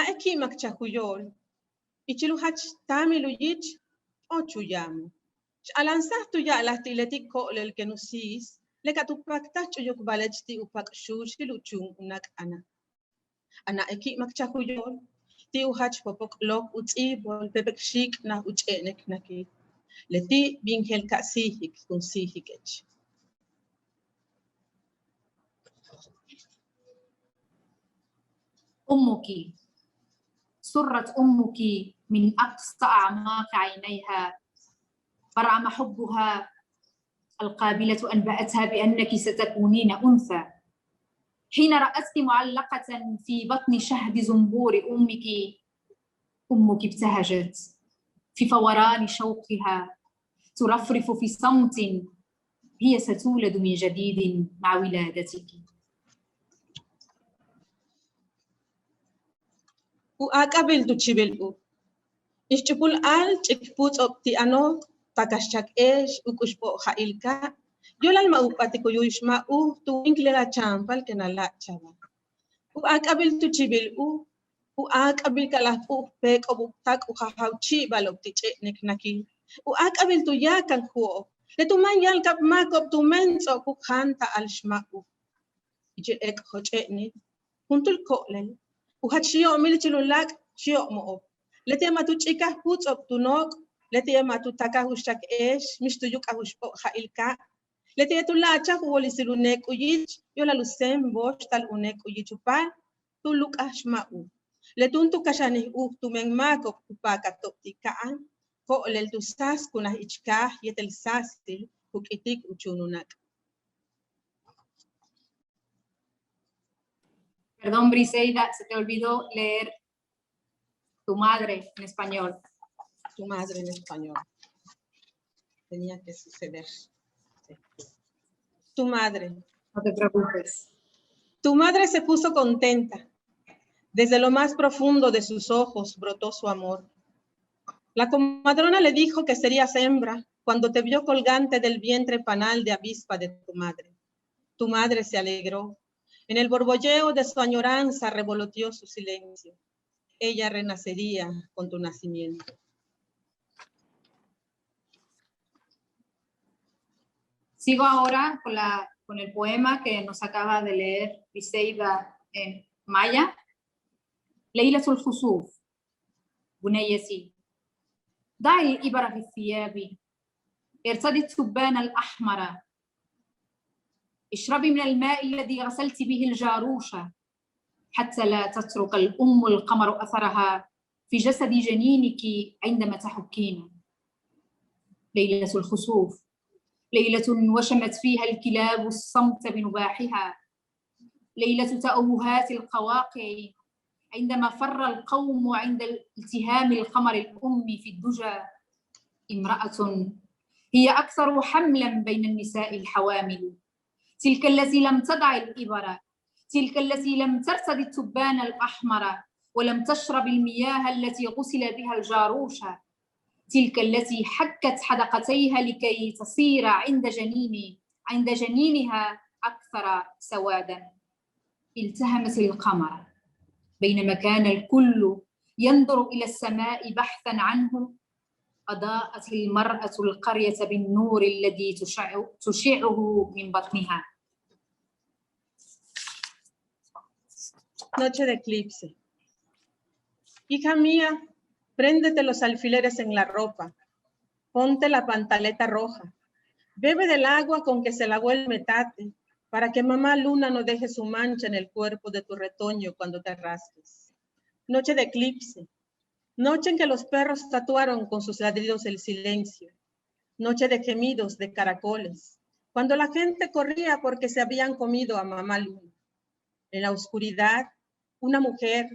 ekimak chahuyol, ichiluhach tamiluyich, ochuyamo. Alansahtu ya las tiletik ko'lel kenusis, lekatupaktas chuyuk balechti upak shushiluchun unak ana. Ana ekimak chahuyol, ti uhach popok lok utzibol pepek shik na uchenek nakit. Leti bingel kasihik kun sihikech. أمك سرت أمك من أقصى أعماق عينيها برعم حبها القابلة أنبأتها بأنك ستكونين أنثى حين رأتك معلقة في بطن شهد زنبور أمك ابتهجت في فوران شوقها ترفرف في صمت هي ستولد من جديد مع ولادتك. Uaqabiltu chibil'u. Ixchupul al chikputz opti ano takashchak esh ukushpo ha'ilka. Yolal ma'upati kuyuishma'u tuwinklela champal kenala chava. Uaqabiltu chibil'u. Uaqabil kalahpu pek obuktak uhahauchi balopti cheknek naki. Uaqabiltu yakan huo. Letuman yalkap makop tu menso kukhanta al shma'u. Ijil ek hochekni. Huntul ko'lel. Uhat shio milichilulak shio mo'op. Leti amatu chikah puts op tunok. Leti amatu takahushak esh. Mishtuyuk ahushpo ha'ilka. Leti etulachak uolisilunek uyich. Yola lusem bosh tal unek uyichupal. Tuluk ashma'u. Letuntu kashanih tumen makop upaka toptikaan. Ko'lel tusas kunah ichkah yetel sasil. Hukitik uchununak. Perdón, Briseida, se te olvidó leer tu madre en español. Tu madre en español. Tenía que suceder. Tu madre. No te preocupes. Tu madre se puso contenta. Desde lo más profundo de sus ojos brotó su amor. La comadrona le dijo que serías hembra cuando te vio colgante del vientre panal de avispa de tu madre. Tu madre se alegró. En el borbolleo de su añoranza revoloteó su silencio. Ella renacería con tu nacimiento. Sigo ahora con el poema que nos acaba de leer Briseida en maya. ليلة الخسوف. بنيتي ضعي الإبر في الثياب ارتدي التبان الأحمر اشربي من الماء الذي غسلت به الجاروشة حتى لا تترك الأم القمر أثرها في جسد جنينك عندما تحكين. ليلة الخسوف ليلة وشمت فيها الكلاب الصمت بنباحها. ليلة تأوهات القواقع عندما فر القوم عند التهام القمر الأم في الدجى. امرأة هي أكثر حملا بين النساء الحوامل. تلك التي لم تضع الإبر، تلك التي لم ترتدي التبان الأحمر ولم تشرب المياه التي غسل بها الجاروشة. تلك التي حكت حدقتيها لكي تصير عند جنينها أكثر سوادا. التهمت القمر بينما كان الكل ينظر إلى السماء بحثا عنه. أضاءت المرأة القرية بالنور الذي تشعه من بطنها. Noche de eclipse. Hija mía, préndete los alfileres en la ropa. Ponte la pantaleta roja. Bebe del agua con que se lavó el metate, para que mamá luna no deje su mancha en el cuerpo de tu retoño cuando te rasques. Noche de eclipse. Noche en que los perros tatuaron con sus ladridos el silencio. noche de gemidos de caracoles, cuando la gente corría porque se habían comido a mamá luna. En la oscuridad, una mujer,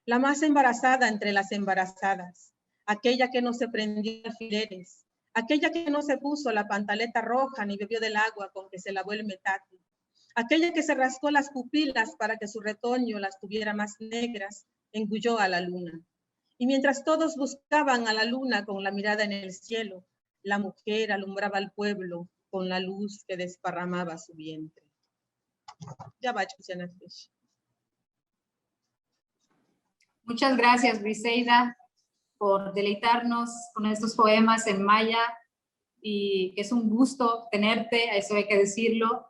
la más embarazada entre las embarazadas, aquella que no se prendió alfileres, aquella que no se puso la pantaleta roja ni bebió del agua con que se lavó el metate, aquella que se rascó las pupilas para que su retoño las tuviera más negras, engulló a la luna. Y mientras todos buscaban a la luna con la mirada en el cielo, la mujer alumbraba al pueblo con la luz que desparramaba su vientre. Muchas gracias, Briseida, por deleitarnos con estos poemas en maya, y es un gusto tenerte, eso hay que decirlo.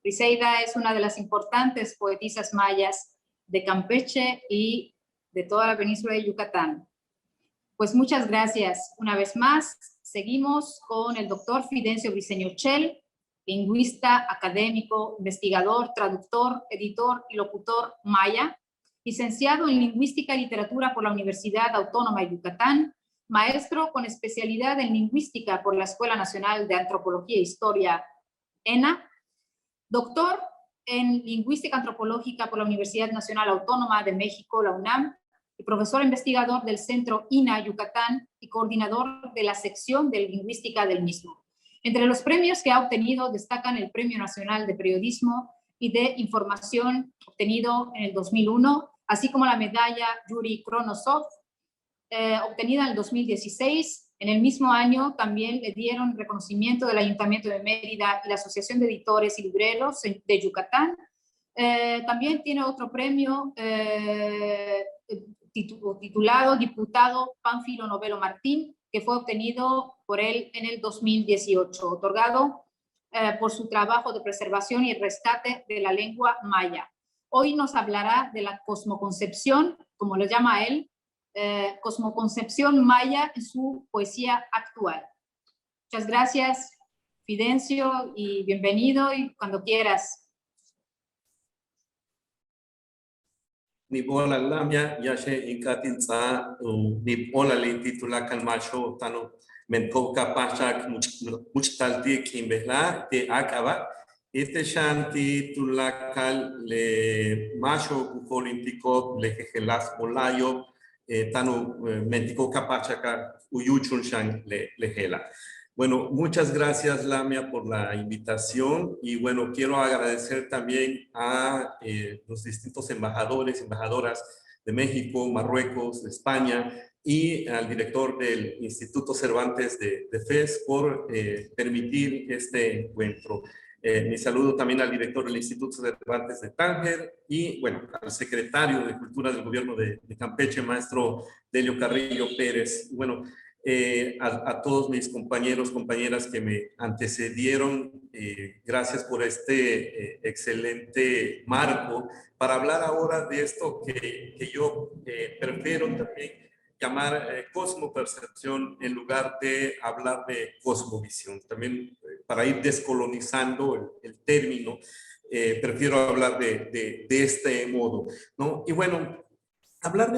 Briseida es una de las importantes poetisas mayas de Campeche y de toda la península de Yucatán. Pues muchas gracias una vez más. Seguimos con el doctor Fidencio Briceño Chel, lingüista, académico, investigador, traductor, editor y locutor maya, licenciado en Lingüística y Literatura por la Universidad Autónoma de Yucatán, maestro con especialidad en Lingüística por la Escuela Nacional de Antropología e Historia, ENA, doctor en Lingüística Antropológica por la Universidad Nacional Autónoma de México, la UNAM, y profesor investigador del Centro INA Yucatán y coordinador de la sección de Lingüística del mismo. Entre los premios que ha obtenido destacan el Premio Nacional de Periodismo y de Información obtenido en el 2001, así como la medalla Yuri Kronosov, obtenida en el 2016. En el mismo año también le dieron reconocimiento del Ayuntamiento de Mérida y la Asociación de Editores y Libreros de Yucatán. También tiene otro premio titulado Diputado Pánfilo Novelo Martín, que fue obtenido por él en el 2018, otorgado por su trabajo de preservación y rescate de la lengua maya. Hoy nos hablará de la cosmoconcepción, como lo llama él, cosmoconcepción maya en su poesía actual. Muchas gracias, Fidencio, y bienvenido, y cuando quieras. Nibola lamia yashe inkatin sa nibola le titula kalmacho tano mentoka pasha muchtalti kimbehla te akaba este shanti tulakal le macho bukolintico le gelas bolayo tano mentico kapachaka uyuchun shan le gela. Bueno, muchas gracias, Lamia, por la invitación, y bueno, quiero agradecer también a los distintos embajadores, embajadoras de México, Marruecos, de España, y al director del Instituto Cervantes de FES por permitir este encuentro. Mi saludo también al director del Instituto Cervantes de Tánger y, bueno, al secretario de Cultura del Gobierno de Campeche, maestro Delio Carrillo Pérez. Bueno, a todos mis compañeros, compañeras que me antecedieron, gracias por este excelente marco para hablar ahora de esto que yo prefiero también llamar cosmopercepción en lugar de hablar de cosmovisión. También para ir descolonizando el término, prefiero hablar de este modo, ¿no? Y bueno, hablar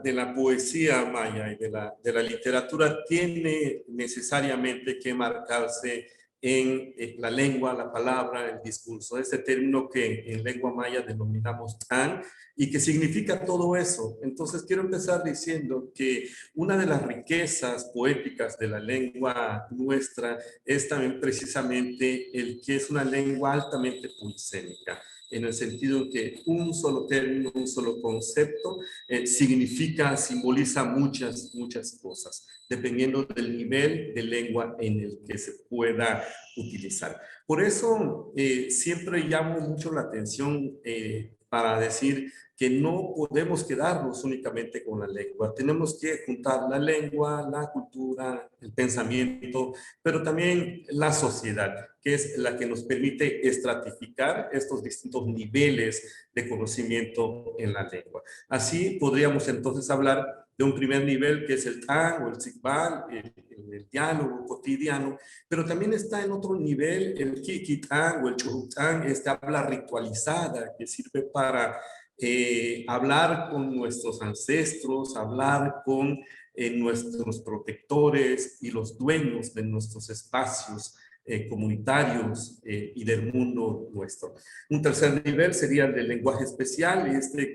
de la poesía maya y de la literatura tiene necesariamente que marcarse en la lengua, la palabra, el discurso, este término que en lengua maya denominamos tan y que significa todo eso. Entonces quiero empezar diciendo que una de las riquezas poéticas de la lengua nuestra es también precisamente el que es una lengua altamente polisémica, en el sentido que un solo término, un solo concepto simboliza muchas cosas, dependiendo del nivel de lengua en el que se pueda utilizar. Por eso siempre llamo mucho la atención para decir que no podemos quedarnos únicamente con la lengua. Tenemos que juntar la lengua, la cultura, el pensamiento, pero también la sociedad, que es la que nos permite estratificar estos distintos niveles de conocimiento en la lengua. Así podríamos entonces hablar de un primer nivel que es el tan o el sigbal, el diálogo cotidiano, pero también está en otro nivel el kikitán o el churután, esta habla ritualizada que sirve para hablar con nuestros ancestros, hablar con nuestros protectores y los dueños de nuestros espacios comunitarios y del mundo nuestro. Un tercer nivel sería el del lenguaje especial,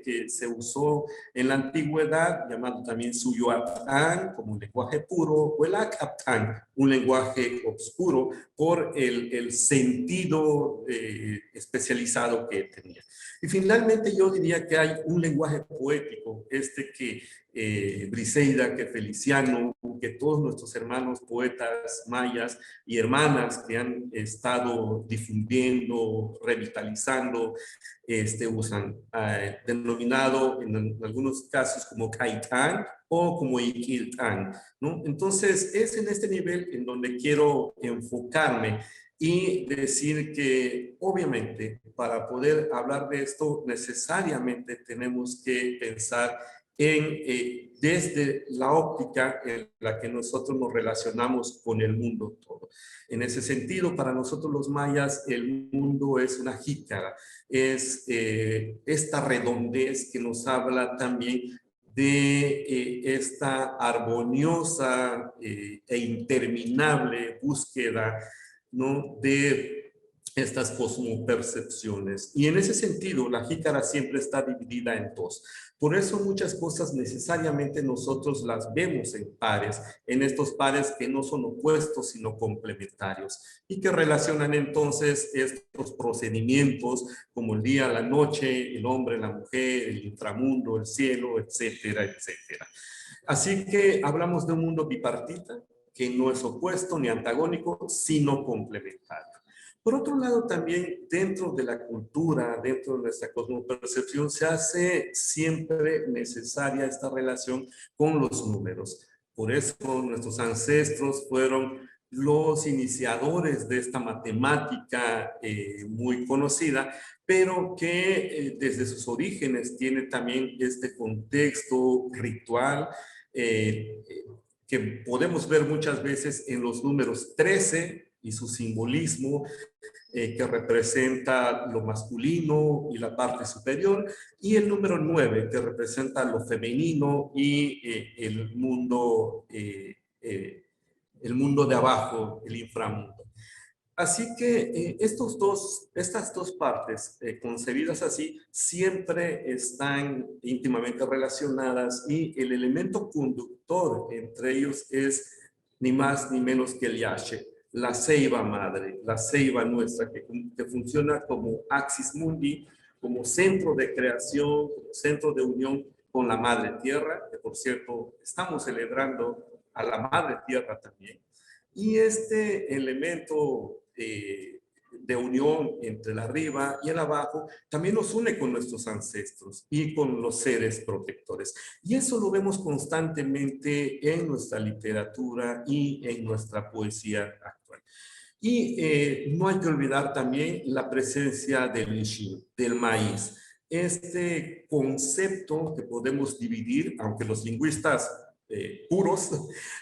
que se usó en la antigüedad, llamado también Suyuatán, como un lenguaje puro, o el Acaptán, un lenguaje oscuro, por el sentido especializado que tenía. Y finalmente yo diría que hay un lenguaje poético, que Briseida, que Feliciano, que todos nuestros hermanos poetas mayas y hermanas que han estado difundiendo, revitalizando, usan, denominado en algunos casos como Caitán o como Iquiltán, ¿no? Entonces es en este nivel en donde quiero enfocarme y decir que obviamente para poder hablar de esto necesariamente tenemos que pensar desde la óptica en la que nosotros nos relacionamos con el mundo todo. En ese sentido, para nosotros los mayas, el mundo es una jícara, es esta redondez que nos habla también de esta armoniosa e interminable búsqueda, ¿no?, de estas cosmopercepciones. Y en ese sentido, la jícara siempre está dividida en dos. Por eso muchas cosas necesariamente nosotros las vemos en pares, en estos pares que no son opuestos, sino complementarios, y que relacionan entonces estos procedimientos como el día, la noche, el hombre, la mujer, el inframundo, el cielo, etcétera, etcétera. Así que hablamos de un mundo bipartita, que no es opuesto ni antagónico, sino complementario. Por otro lado, también dentro de la cultura, dentro de nuestra cosmopercepción, se hace siempre necesaria esta relación con los números. Por eso nuestros ancestros fueron los iniciadores de esta matemática muy conocida, pero que desde sus orígenes tiene también este contexto ritual que podemos ver muchas veces en los números 13 y su simbolismo, que representa lo masculino y la parte superior, y el número 9, que representa lo femenino y el mundo de abajo, el inframundo. Así que estas dos partes concebidas así siempre están íntimamente relacionadas, y el elemento conductor entre ellos es ni más ni menos que el Yache, la ceiba madre, la ceiba nuestra, que funciona como axis mundi, como centro de creación, como centro de unión con la madre tierra, que por cierto estamos celebrando a la madre tierra también. Y este elemento de unión entre el arriba y el abajo también nos une con nuestros ancestros y con los seres protectores. Y eso lo vemos constantemente en nuestra literatura y en nuestra poesía actual. Y no hay que olvidar también la presencia del Ishin, del maíz. Este concepto que podemos dividir, aunque los lingüistas puros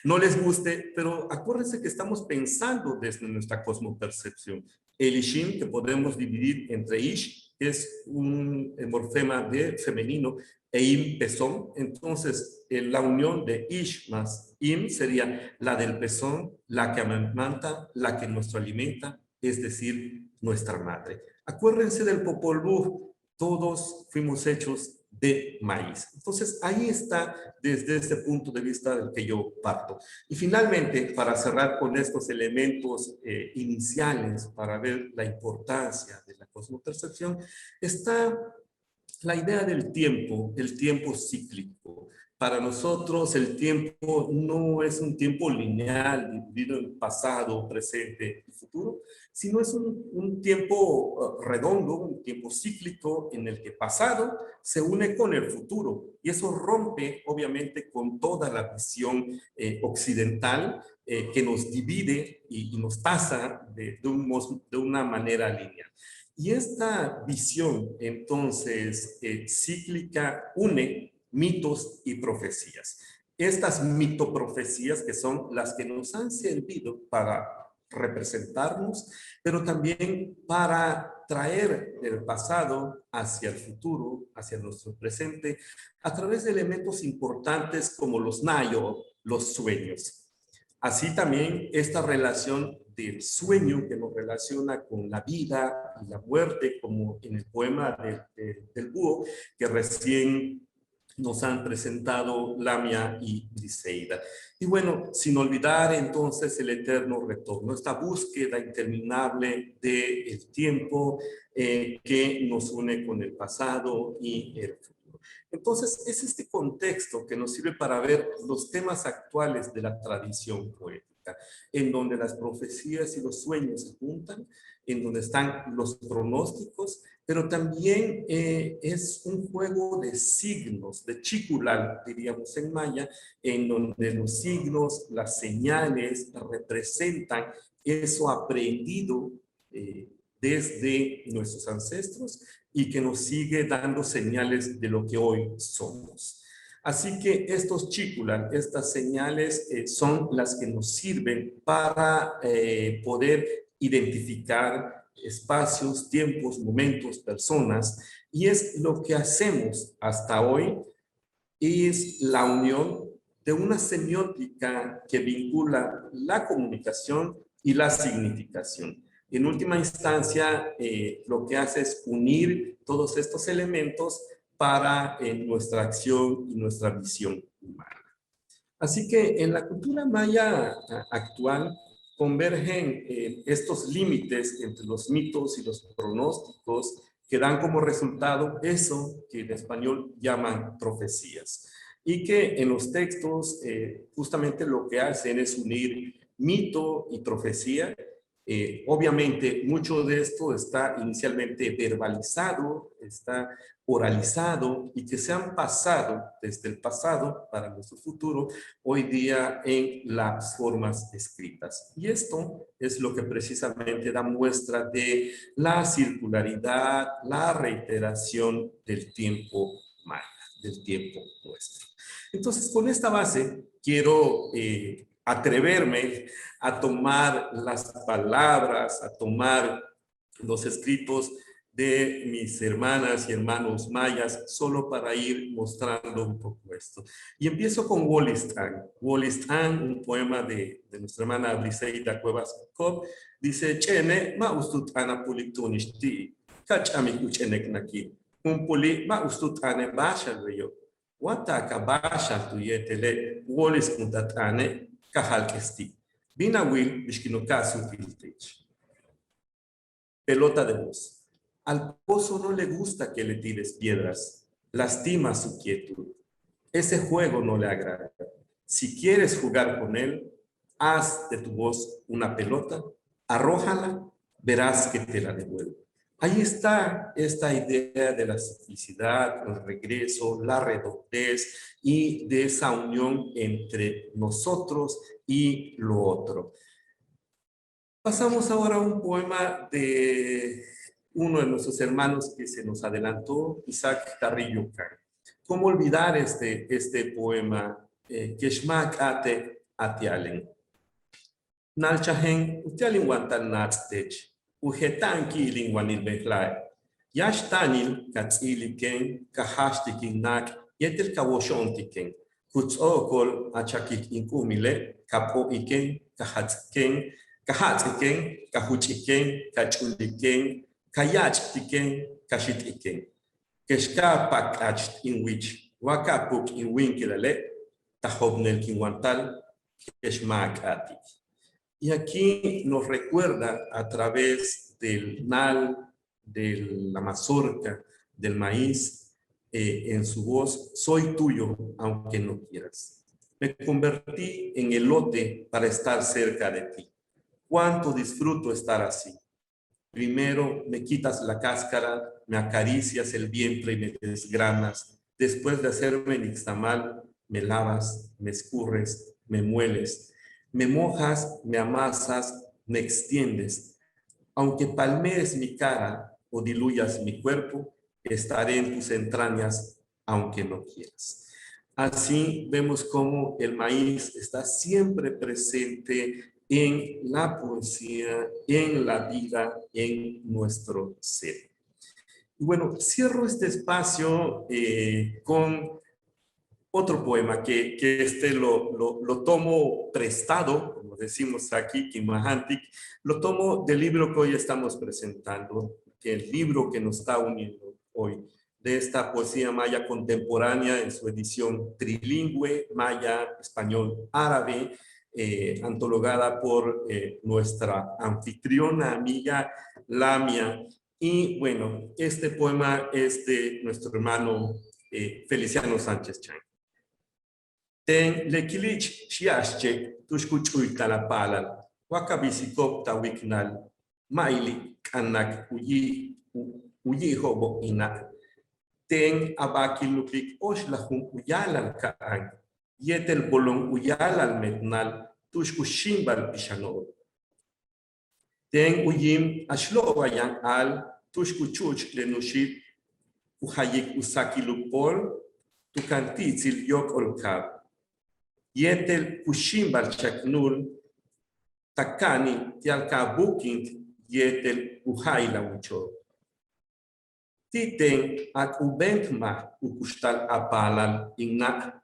no les guste, pero acuérdense que estamos pensando desde nuestra cosmopercepción. El Ishin, que podemos dividir entre Ish, que es un morfema de femenino, e Im, pezón. Entonces, la unión de Ish más Im sería la del pezón, la que amamanta, la que nos alimenta, es decir, nuestra madre. Acuérdense del Popol Vuh, todos fuimos hechos de maíz. Entonces, ahí está desde este punto de vista del que yo parto. Y finalmente, para cerrar con estos elementos iniciales para ver la importancia de la cosmopercepción, está la idea del tiempo, el tiempo cíclico. Para nosotros el tiempo no es un tiempo lineal, dividido en pasado, presente y futuro, sino es un tiempo redondo, un tiempo cíclico en el que pasado se une con el futuro. Y eso rompe, obviamente, con toda la visión occidental que nos divide y nos pasa de una manera lineal. Y esta visión, entonces, cíclica, une mitos y profecías. Estas mitoprofecías, que son las que nos han servido para representarnos, pero también para traer el pasado hacia el futuro, hacia nuestro presente, a través de elementos importantes como los nayo, los sueños. Así también esta relación del sueño que nos relaciona con la vida y la muerte, como en el poema del búho que recién nos han presentado Lamia y Briseida. Y bueno, sin olvidar entonces el eterno retorno, esta búsqueda interminable del tiempo que nos une con el pasado y el futuro. Entonces, es este contexto que nos sirve para ver los temas actuales de la tradición poética, en donde las profecías y los sueños se juntan, en donde están los pronósticos, pero también es un juego de signos, de chiculal, diríamos en maya, en donde los signos, las señales representan eso aprendido desde nuestros ancestros y que nos sigue dando señales de lo que hoy somos. Así que estos chiculan, estas señales son las que nos sirven para poder identificar espacios, tiempos, momentos, personas, y es lo que hacemos hasta hoy, es la unión de una semiótica que vincula la comunicación y la significación. En última instancia, lo que hace es unir todos estos elementos para nuestra acción y nuestra visión humana. Así que en la cultura maya actual convergen estos límites entre los mitos y los pronósticos que dan como resultado eso que en español llaman profecías. Y que en los textos justamente lo que hacen es unir mito y profecía. Obviamente mucho de esto está inicialmente verbalizado, está oralizado y que se han pasado desde el pasado para nuestro futuro hoy día en las formas escritas. Y esto es lo que precisamente da muestra de la circularidad, la reiteración del tiempo maya, del tiempo nuestro. Entonces, con esta base quiero atreverme a tomar las palabras, a tomar los escritos de mis hermanas y hermanos mayas, solo para ir mostrando un poco esto. Y empiezo con Wolistán. Wolistán, un poema de nuestra hermana Briseida Cuevas Cobb, dice, Chene, ma ustut ana puliktunishti, kachami kuchenek naki, un puli ma ustut ane basha reyo, wataka basha tuyetele, Wolis kuntatane, kahalkesti. Bina will, bishkinokasu filtech. Pelota de voz. Al pozo no le gusta que le tires piedras, lastima su quietud. Ese juego no le agrada. Si quieres jugar con él, haz de tu voz una pelota, arrójala, verás que te la devuelve. Ahí está esta idea de la simplicidad, el regreso, la redondez y de esa unión entre nosotros y lo otro. Pasamos ahora a un poema de uno de nuestros hermanos que se nos adelantó, Isaac Carrillo Can. ¿Cómo olvidar este poema? Keshmak ate atialen. Nalchahen utialin wantan natstech. Ujetanki lingwanil behlai. Yashtanil katziliken kahashtikin nak yetel kawoshontiken. Kutzokol achakik inkumile kapo iken kahatken kahatken kahuchiken kachuliken kayachtiken kashitiken. Keshka pakach in which wakapuk in winkilale tahobnel kinwantal keshmakatik. Y aquí nos recuerda a través del nal, de la mazorca, del maíz, en su voz, soy tuyo aunque no quieras. Me convertí en elote para estar cerca de ti. Cuánto disfruto estar así. Primero me quitas la cáscara, me acaricias el vientre y me desgranas. Después de hacerme nixtamal, me lavas, me escurres, me mueles. Me mojas, me amasas, me extiendes. Aunque palmees mi cara o diluyas mi cuerpo, estaré en tus entrañas, aunque no quieras. Así vemos cómo el maíz está siempre presente en la poesía, en la vida, en nuestro ser. Y bueno, cierro este espacio con otro poema que lo tomo prestado, como decimos aquí, Quimahantic, lo tomo del libro que hoy estamos presentando, que es el libro que nos está uniendo hoy, de esta poesía maya contemporánea en su edición trilingüe, maya, español, árabe, antologada por nuestra anfitriona, amiga Lamia. Y bueno, este poema es de nuestro hermano Feliciano Sánchez Chang. Ten lekilich shiashche tushkuchuita la pala, wakabisikopta wiknal, maili kanak uyi hobo ina. Ten abakilupik oshlahun uyalal kaan, yetel bolon uyalal metnal, tushkushimbal pishanol. Ten uyim ashlovayan al, tushkuchuch lenushit, uhayik usakilupol, tukantitzil yok olkab. Yetel kushimbal chaknul, takani tialka bukint, yetel uhaila mucho. Titen ak ubenkma ukustal apalal inna.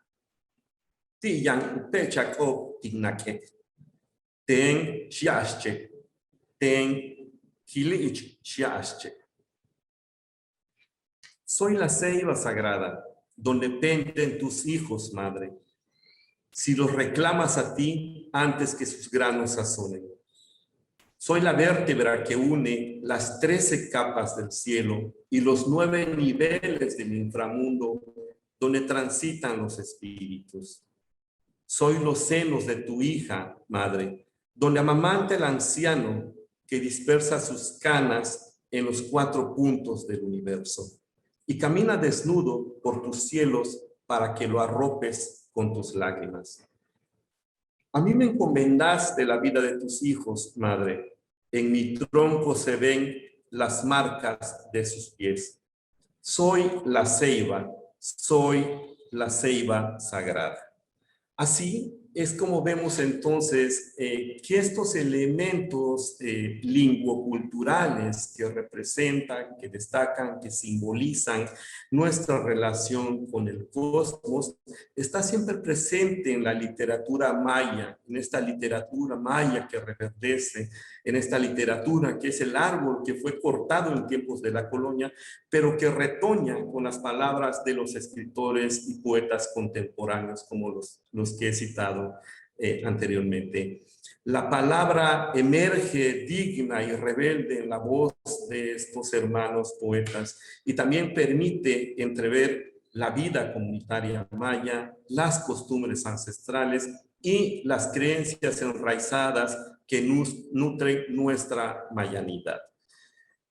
Tiyan upechako tignake. Ten shiasche. Ten kilich shiasche. Soy la ceiba sagrada, donde penden tus hijos, madre. Si los reclamas a ti antes que sus granos sazonen. Soy la vértebra que une las 13 capas del cielo y los 9 niveles del inframundo donde transitan los espíritus. Soy los senos de tu hija, madre, donde amamanta el anciano que dispersa sus canas en los 4 puntos del universo y camina desnudo por tus cielos para que lo arropes con tus lágrimas. A mí me encomendaste la vida de tus hijos, madre. En mi tronco se ven las marcas de sus pies. Soy la ceiba sagrada. Así es como vemos entonces que estos elementos lingüoculturales que representan, que destacan, que simbolizan nuestra relación con el cosmos, está siempre presente en la literatura maya, en esta literatura maya que reverdece, en esta literatura que es el árbol que fue cortado en tiempos de la colonia, pero que retoña con las palabras de los escritores y poetas contemporáneos como los que he citado anteriormente. La palabra emerge digna y rebelde en la voz de estos hermanos poetas y también permite entrever la vida comunitaria maya, las costumbres ancestrales y las creencias enraizadas que nutren nuestra mayanidad.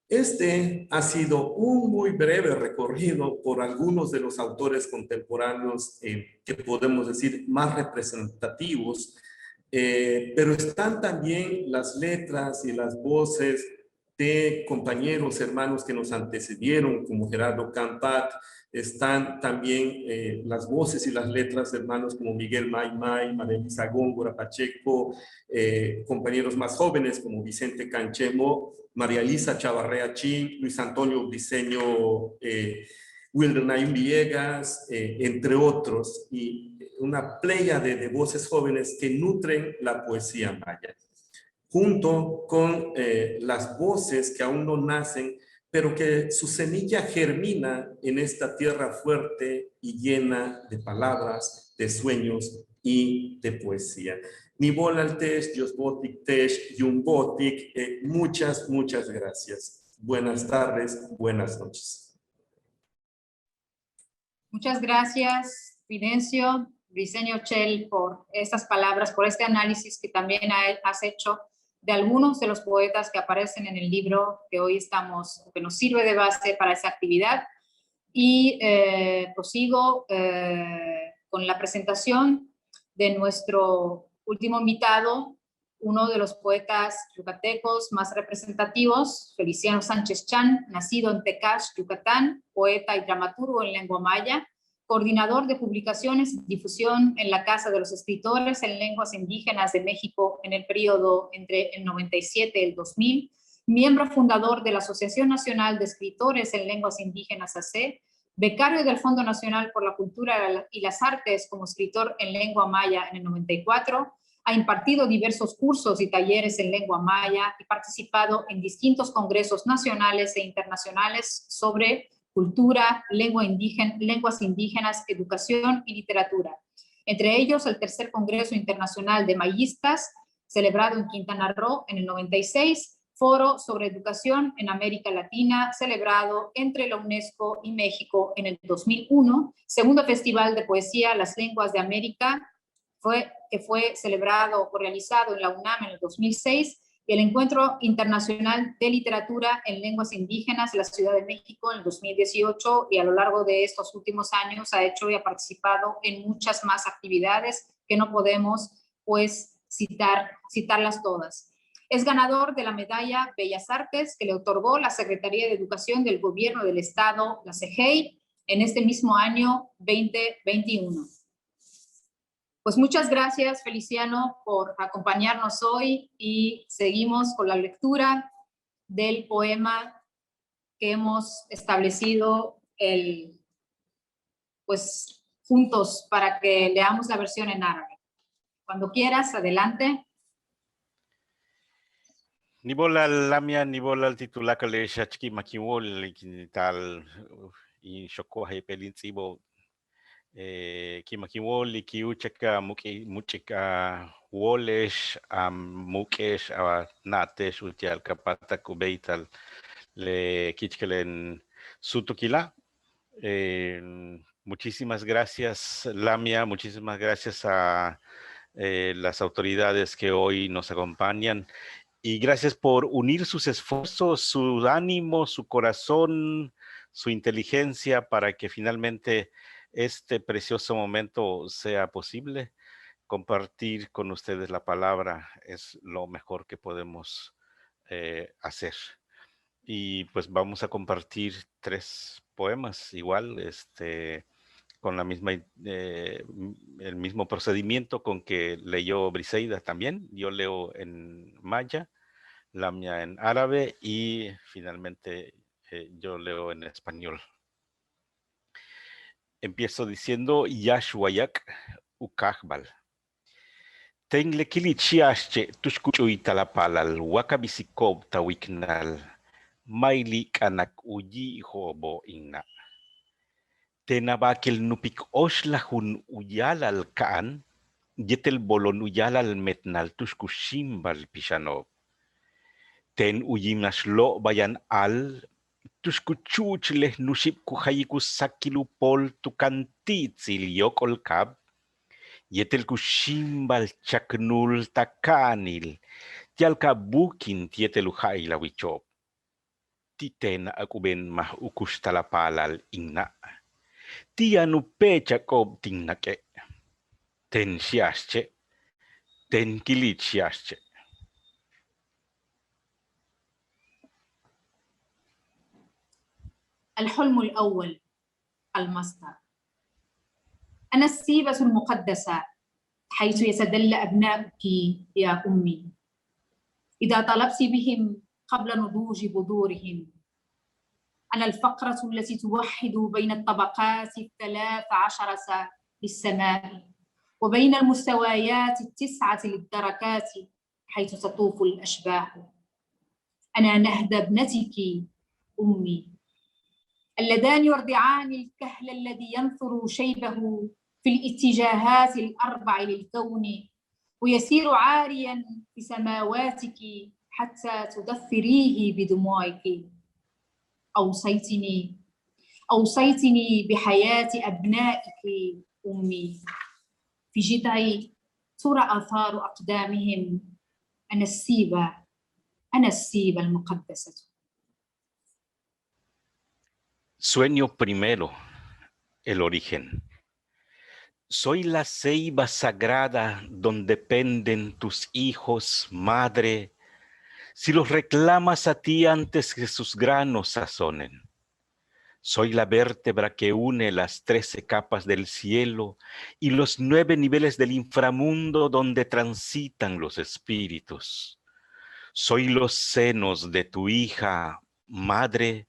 Este ha sido un muy breve recorrido por algunos de los autores contemporáneos que podemos decir más representativos, pero están también las letras y las voces de compañeros, hermanos que nos antecedieron, como Gerardo Campat. Están también las voces y las letras de hermanos como Miguel Maymay, María Elisa Góngora Pacheco, compañeros más jóvenes como Vicente Canchemo, María Elisa Chavarrea Chin, Luis Antonio Briceño, Wilder Naim Villegas, entre otros, y una playa de voces jóvenes que nutren la poesía maya, junto con las voces que aún no nacen, pero que su semilla germina en esta tierra fuerte y llena de palabras, de sueños y de poesía. Nibolaltesh, Yosbotik Tesh, Yumbotik, muchas gracias. Buenas tardes, buenas noches. Muchas gracias, Fidencio, Briceño Chel, por estas palabras, por este análisis que también has hecho de algunos de los poetas que aparecen en el libro que hoy que nos sirve de base para esta actividad. Y prosigo con la presentación de nuestro último invitado, uno de los poetas yucatecos más representativos, Feliciano Sánchez Chan, nacido en Tecash, Yucatán, poeta y dramaturgo en lengua maya, coordinador de publicaciones y difusión en la Casa de los Escritores en Lenguas Indígenas de México en el periodo entre el 97 y el 2000, miembro fundador de la Asociación Nacional de Escritores en Lenguas Indígenas AC, becario del Fondo Nacional por la Cultura y las Artes como escritor en lengua maya en el 94, ha impartido diversos cursos y talleres en lengua maya y participado en distintos congresos nacionales e internacionales sobre cultura, lenguas indígenas, educación y literatura. Entre ellos, el tercer Congreso Internacional de Mayistas, celebrado en Quintana Roo en el 96, Foro sobre Educación en América Latina, celebrado entre la UNESCO y México en el 2001, segundo Festival de Poesía Las Lenguas de América, que fue celebrado o realizado en la UNAM en el 2006, y el Encuentro Internacional de Literatura en Lenguas Indígenas de la Ciudad de México en el 2018, y a lo largo de estos últimos años ha hecho y ha participado en muchas más actividades que no podemos pues citarlas todas. Es ganador de la medalla Bellas Artes que le otorgó la Secretaría de Educación del Gobierno del Estado, la CEGEI, en este mismo año 2021. Pues muchas gracias, Feliciano, por acompañarnos hoy, y seguimos con la lectura del poema que hemos establecido pues juntos para que leamos la versión en árabe. Cuando quieras, adelante. Nibola lamia, nibola titular que le shachki makiwol tal y shoko hay pelinzibo kimakiwol kiucheka mucheka wolesh mukesh natesh utial kapata kubeital le kichkelen sutukila. Muchísimas gracias, Lamia, muchísimas gracias a las autoridades que hoy nos acompañan. Y gracias por unir sus esfuerzos, su ánimo, su corazón, su inteligencia para que finalmente este precioso momento sea posible. Compartir con ustedes la palabra es lo mejor que podemos hacer. Y pues vamos a compartir 3 poemas igual, con la misma, el mismo procedimiento con que leyó Briseida también. Yo leo en maya, Lamia en árabe y finalmente yo leo en español. Empiezo diciendo Yashwayak ukahbal. Tengle kilichiasche tushkuchui talapalal wakabisikob tawiknal maili kanak uyi hobo inna. Tenabakil nupik oshlahun uyalal kaan, yetel bolon uyalal metnal tushkushimbal pishanob. Ten uyimashlo bayan al, tushkuchuch leh nuship kuhayikus sakilu pol tukantitzil yokol kab, yetel kushimbal chaknul takanil, tialka bukin tietelu haila wichop. Titen akuben mah ukustalapalal inna. Tia nupecha kob tinnake. Ten shiasche, ten kilit shiasche. الحلم الأول، المصدر. أنا السيبة المقدسة حيث يتدلى أبنائك يا أمي، إذا طلبت بهم قبل نضوج بذورهم. أنا الفقرة التي توحد بين الطبقات 13 للسماء وبين المستويات 9 للدركات حيث تطوف الأشباح. أنا نهد ابنتك أمي، اللذان يرضعان الكهل الذي ينثر شيبه في الاتجاهات ال4 للكون ويسير عاريا في سماواتك حتى تدثريه بدموعك. أوصيتني بحياة أبنائك أمي، في جذعي ترى آثار أقدامهم. أنا السيبة المقدسة. Sueño primero, el origen. Soy la ceiba sagrada donde penden tus hijos, madre, si los reclamas a ti antes que sus granos sazonen. Soy la vértebra que une las 13 capas del cielo y los 9 niveles del inframundo donde transitan los espíritus. Soy los senos de tu hija, madre,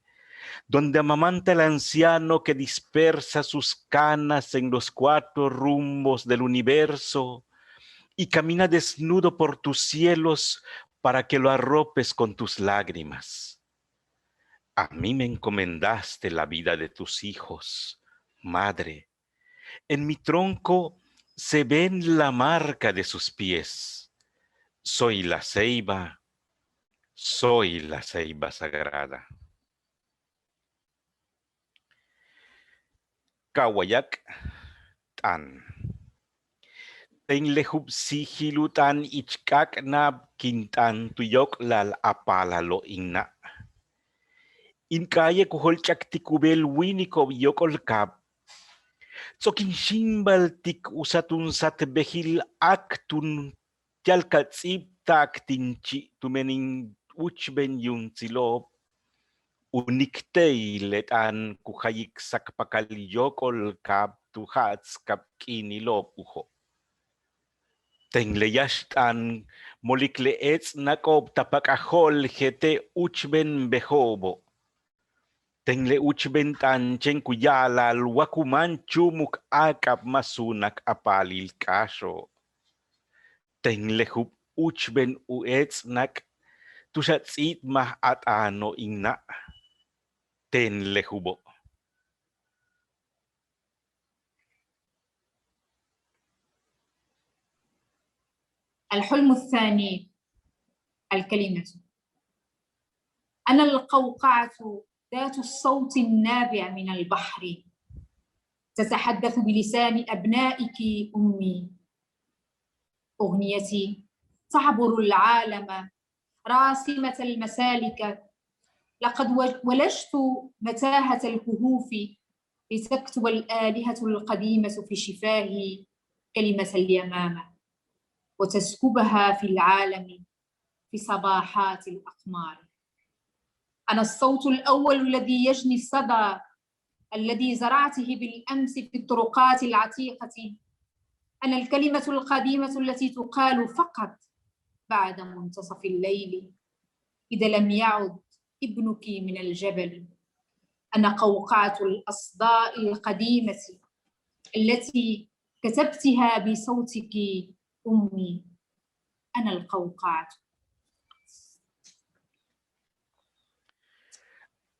donde amamanta el anciano que dispersa sus canas en los 4 rumbos del universo y camina desnudo por tus cielos para que lo arropes con tus lágrimas. A mí me encomendaste la vida de tus hijos, madre. En mi tronco se ven la marca de sus pies. Soy la ceiba sagrada. Kawayak tan. Tenlehub sihilutan ichkak na kintan tuyok lal apalalo ingna. Inkaye kuholchak tikubel winiko yokol kap. Sokin shimbal tik usatun sat behil aktun tialkatsib tak tinchi tumenin uchben yun silop. Uniktei letan kuhayik sakpakal yokol kap tuhats kap kinilop uho. Tengleyashtan molikleets nakob tapakahol jete uchben behobo. Tengle uchben tan chenkuyala wakuman chumuk akap masunak apalil kasho. Tengle hub uchben uetsnak tushatsit mah atano ingna. Tenle hubo. الحلم الثاني الكلمة. أنا القوقعة ذات الصوت النابع من البحر، تتحدث بلسان أبنائك أمي. أغنيتي تعبر العالم راسمة المسالك. لقد ولجت متاهة الكهوف لتكتب الآلهة القديمة في شفاهي كلمة اليمامة وتسكبها في العالم في صباحات الأقمار. أنا الصوت الأول الذي يجني الصدى الذي زرعته بالأمس في الطرقات العتيقة. أنا الكلمة القديمة التي تقال فقط بعد منتصف الليل إذا لم يعد ابنك من الجبل. أنا قوقعة الأصداء القديمة التي كتبتها بصوتك أمي. أنا القوقعة.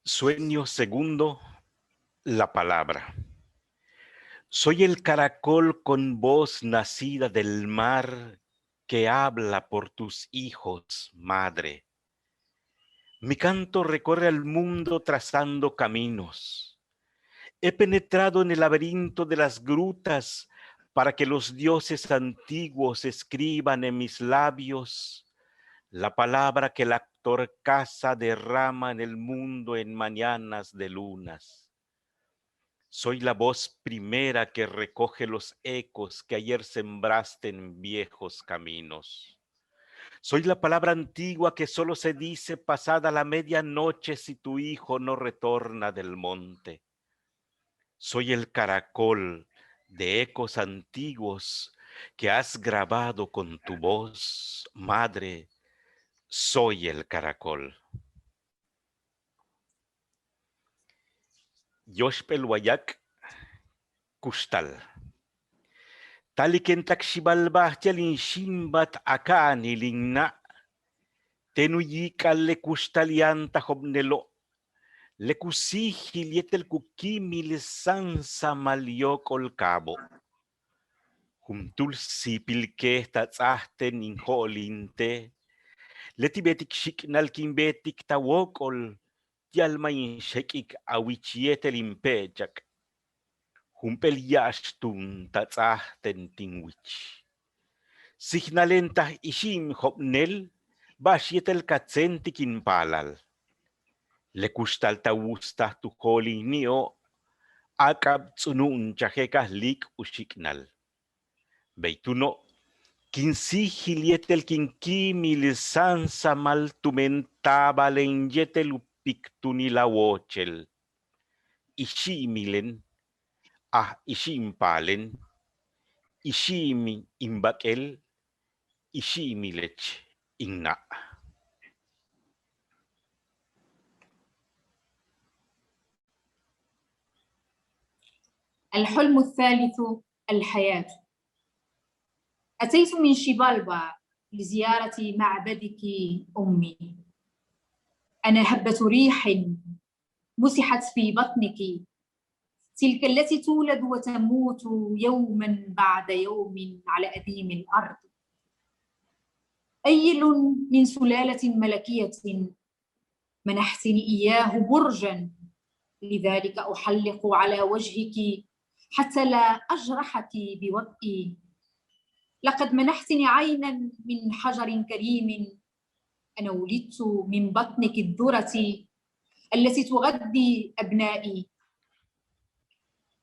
Sueño segundo, la palabra. Soy el caracol con voz nacida del mar que habla por tus hijos, madre. Mi canto recorre el mundo trazando caminos. He penetrado en el laberinto de las grutas para que los dioses antiguos escriban en mis labios la palabra que la torcaza derrama en el mundo en mañanas de lunas. Soy la voz primera que recoge los ecos que ayer sembraste en viejos caminos. Soy la palabra antigua que solo se dice pasada la medianoche si tu hijo no retorna del monte. Soy el caracol de ecos antiguos que has grabado con tu voz, madre. Soy el caracol. Yoshpel Wayak Kustal. Talikentak shibalbah tialin shimbat akani lingna. Tenuyikal le kustalian tahobnelo. Le kusihil yetel kukimil sansa maliokol cabo. Humtul sipil que tatzahte ninjolinte. Letibetik shiknal kimbetik tawokol. Tialmain shekik awicietel impechak. Humpel yashtun tatzahten tingwich. Signalentah ishim hopnel, bashietel katzentik impalal. Le kustal tawustah tu nio, akab tsunun chajekah lik ushiknal. Beituno, kinsihilietel kinkimil sansa mal tumentaba lenyetel upiktunila wochel. ishimilen, ishimpalen, ishimi imbakel, ishimilech ingna. الحلم الثالث الحياة. أتيت من شيبالبا لزيارة معبدك أمي. أنا هبة ريح مسحت في بطنك، تلك التي تولد وتموت يوما بعد يوم على أديم الأرض. أيل من سلالة ملكية منحتني إياه برجا، لذلك أحلق على وجهك حتى لا أجرحك بوطئي. لقد منحتني عينا من حجر كريم، أنا ولدت من بطنك الذرة التي تغذي أبنائي.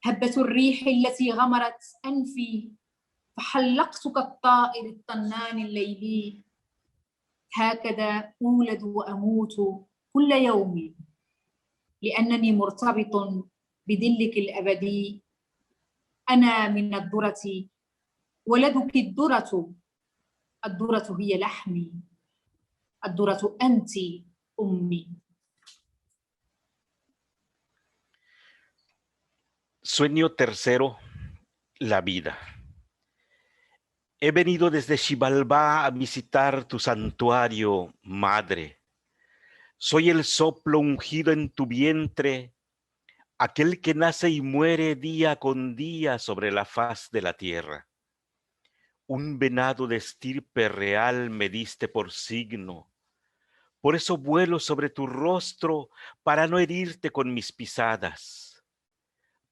هبة الريح التي غمرت أنفي، فحلقت كالطائر الطنان الليلي. هكذا أولد وأموت كل يوم، لأنني مرتبط بظلك الأبدي. أنا من الذرة، ولدك الذرة، الذرة هي لحمي، الذرة أنت أمي. Sueño tercero, la vida. He venido desde Xibalbá a visitar tu santuario, madre. Soy el soplo ungido en tu vientre, aquel que nace y muere día con día sobre la faz de la tierra. Un venado de estirpe real me diste por signo. Por eso vuelo sobre tu rostro para no herirte con mis pisadas.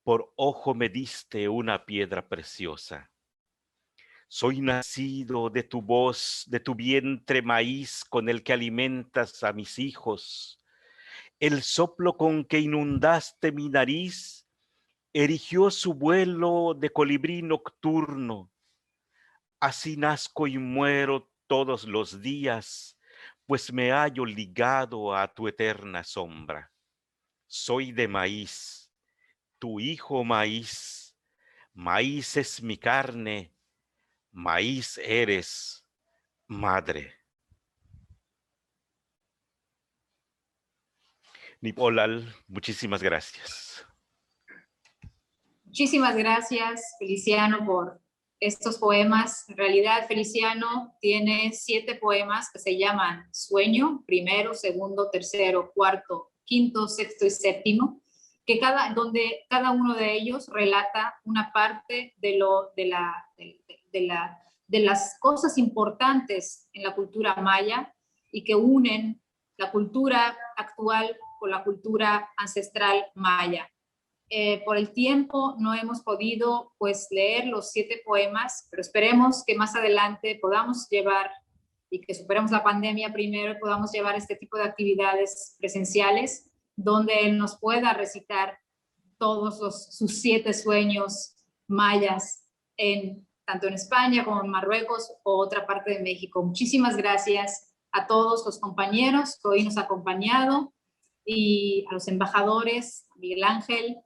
Por ojo me diste una piedra preciosa. Soy nacido de tu voz, de tu vientre maíz con el que alimentas a mis hijos. El soplo con que inundaste mi nariz erigió su vuelo de colibrí nocturno. Así nazco y muero todos los días, pues me hallo ligado a tu eterna sombra. Soy de maíz, tu hijo maíz. Maíz es mi carne, maíz eres, madre. Nipolal, muchísimas gracias. Muchísimas gracias, Feliciano, por estos poemas. En realidad, Feliciano tiene 7 poemas que se llaman Sueño, primero, segundo, tercero, cuarto, quinto, sexto y séptimo, que donde cada uno de ellos relata una parte de las cosas importantes en la cultura maya y que unen la cultura actual con la cultura ancestral maya. Por el tiempo no hemos podido leer los 7 poemas, pero esperemos que más adelante podamos llevar, y que superemos la pandemia primero, y podamos llevar este tipo de actividades presenciales donde él nos pueda recitar todos sus 7 sueños mayas, tanto en España como en Marruecos o otra parte de México. Muchísimas gracias a todos los compañeros que hoy nos han acompañado y a los embajadores, a Miguel Ángel,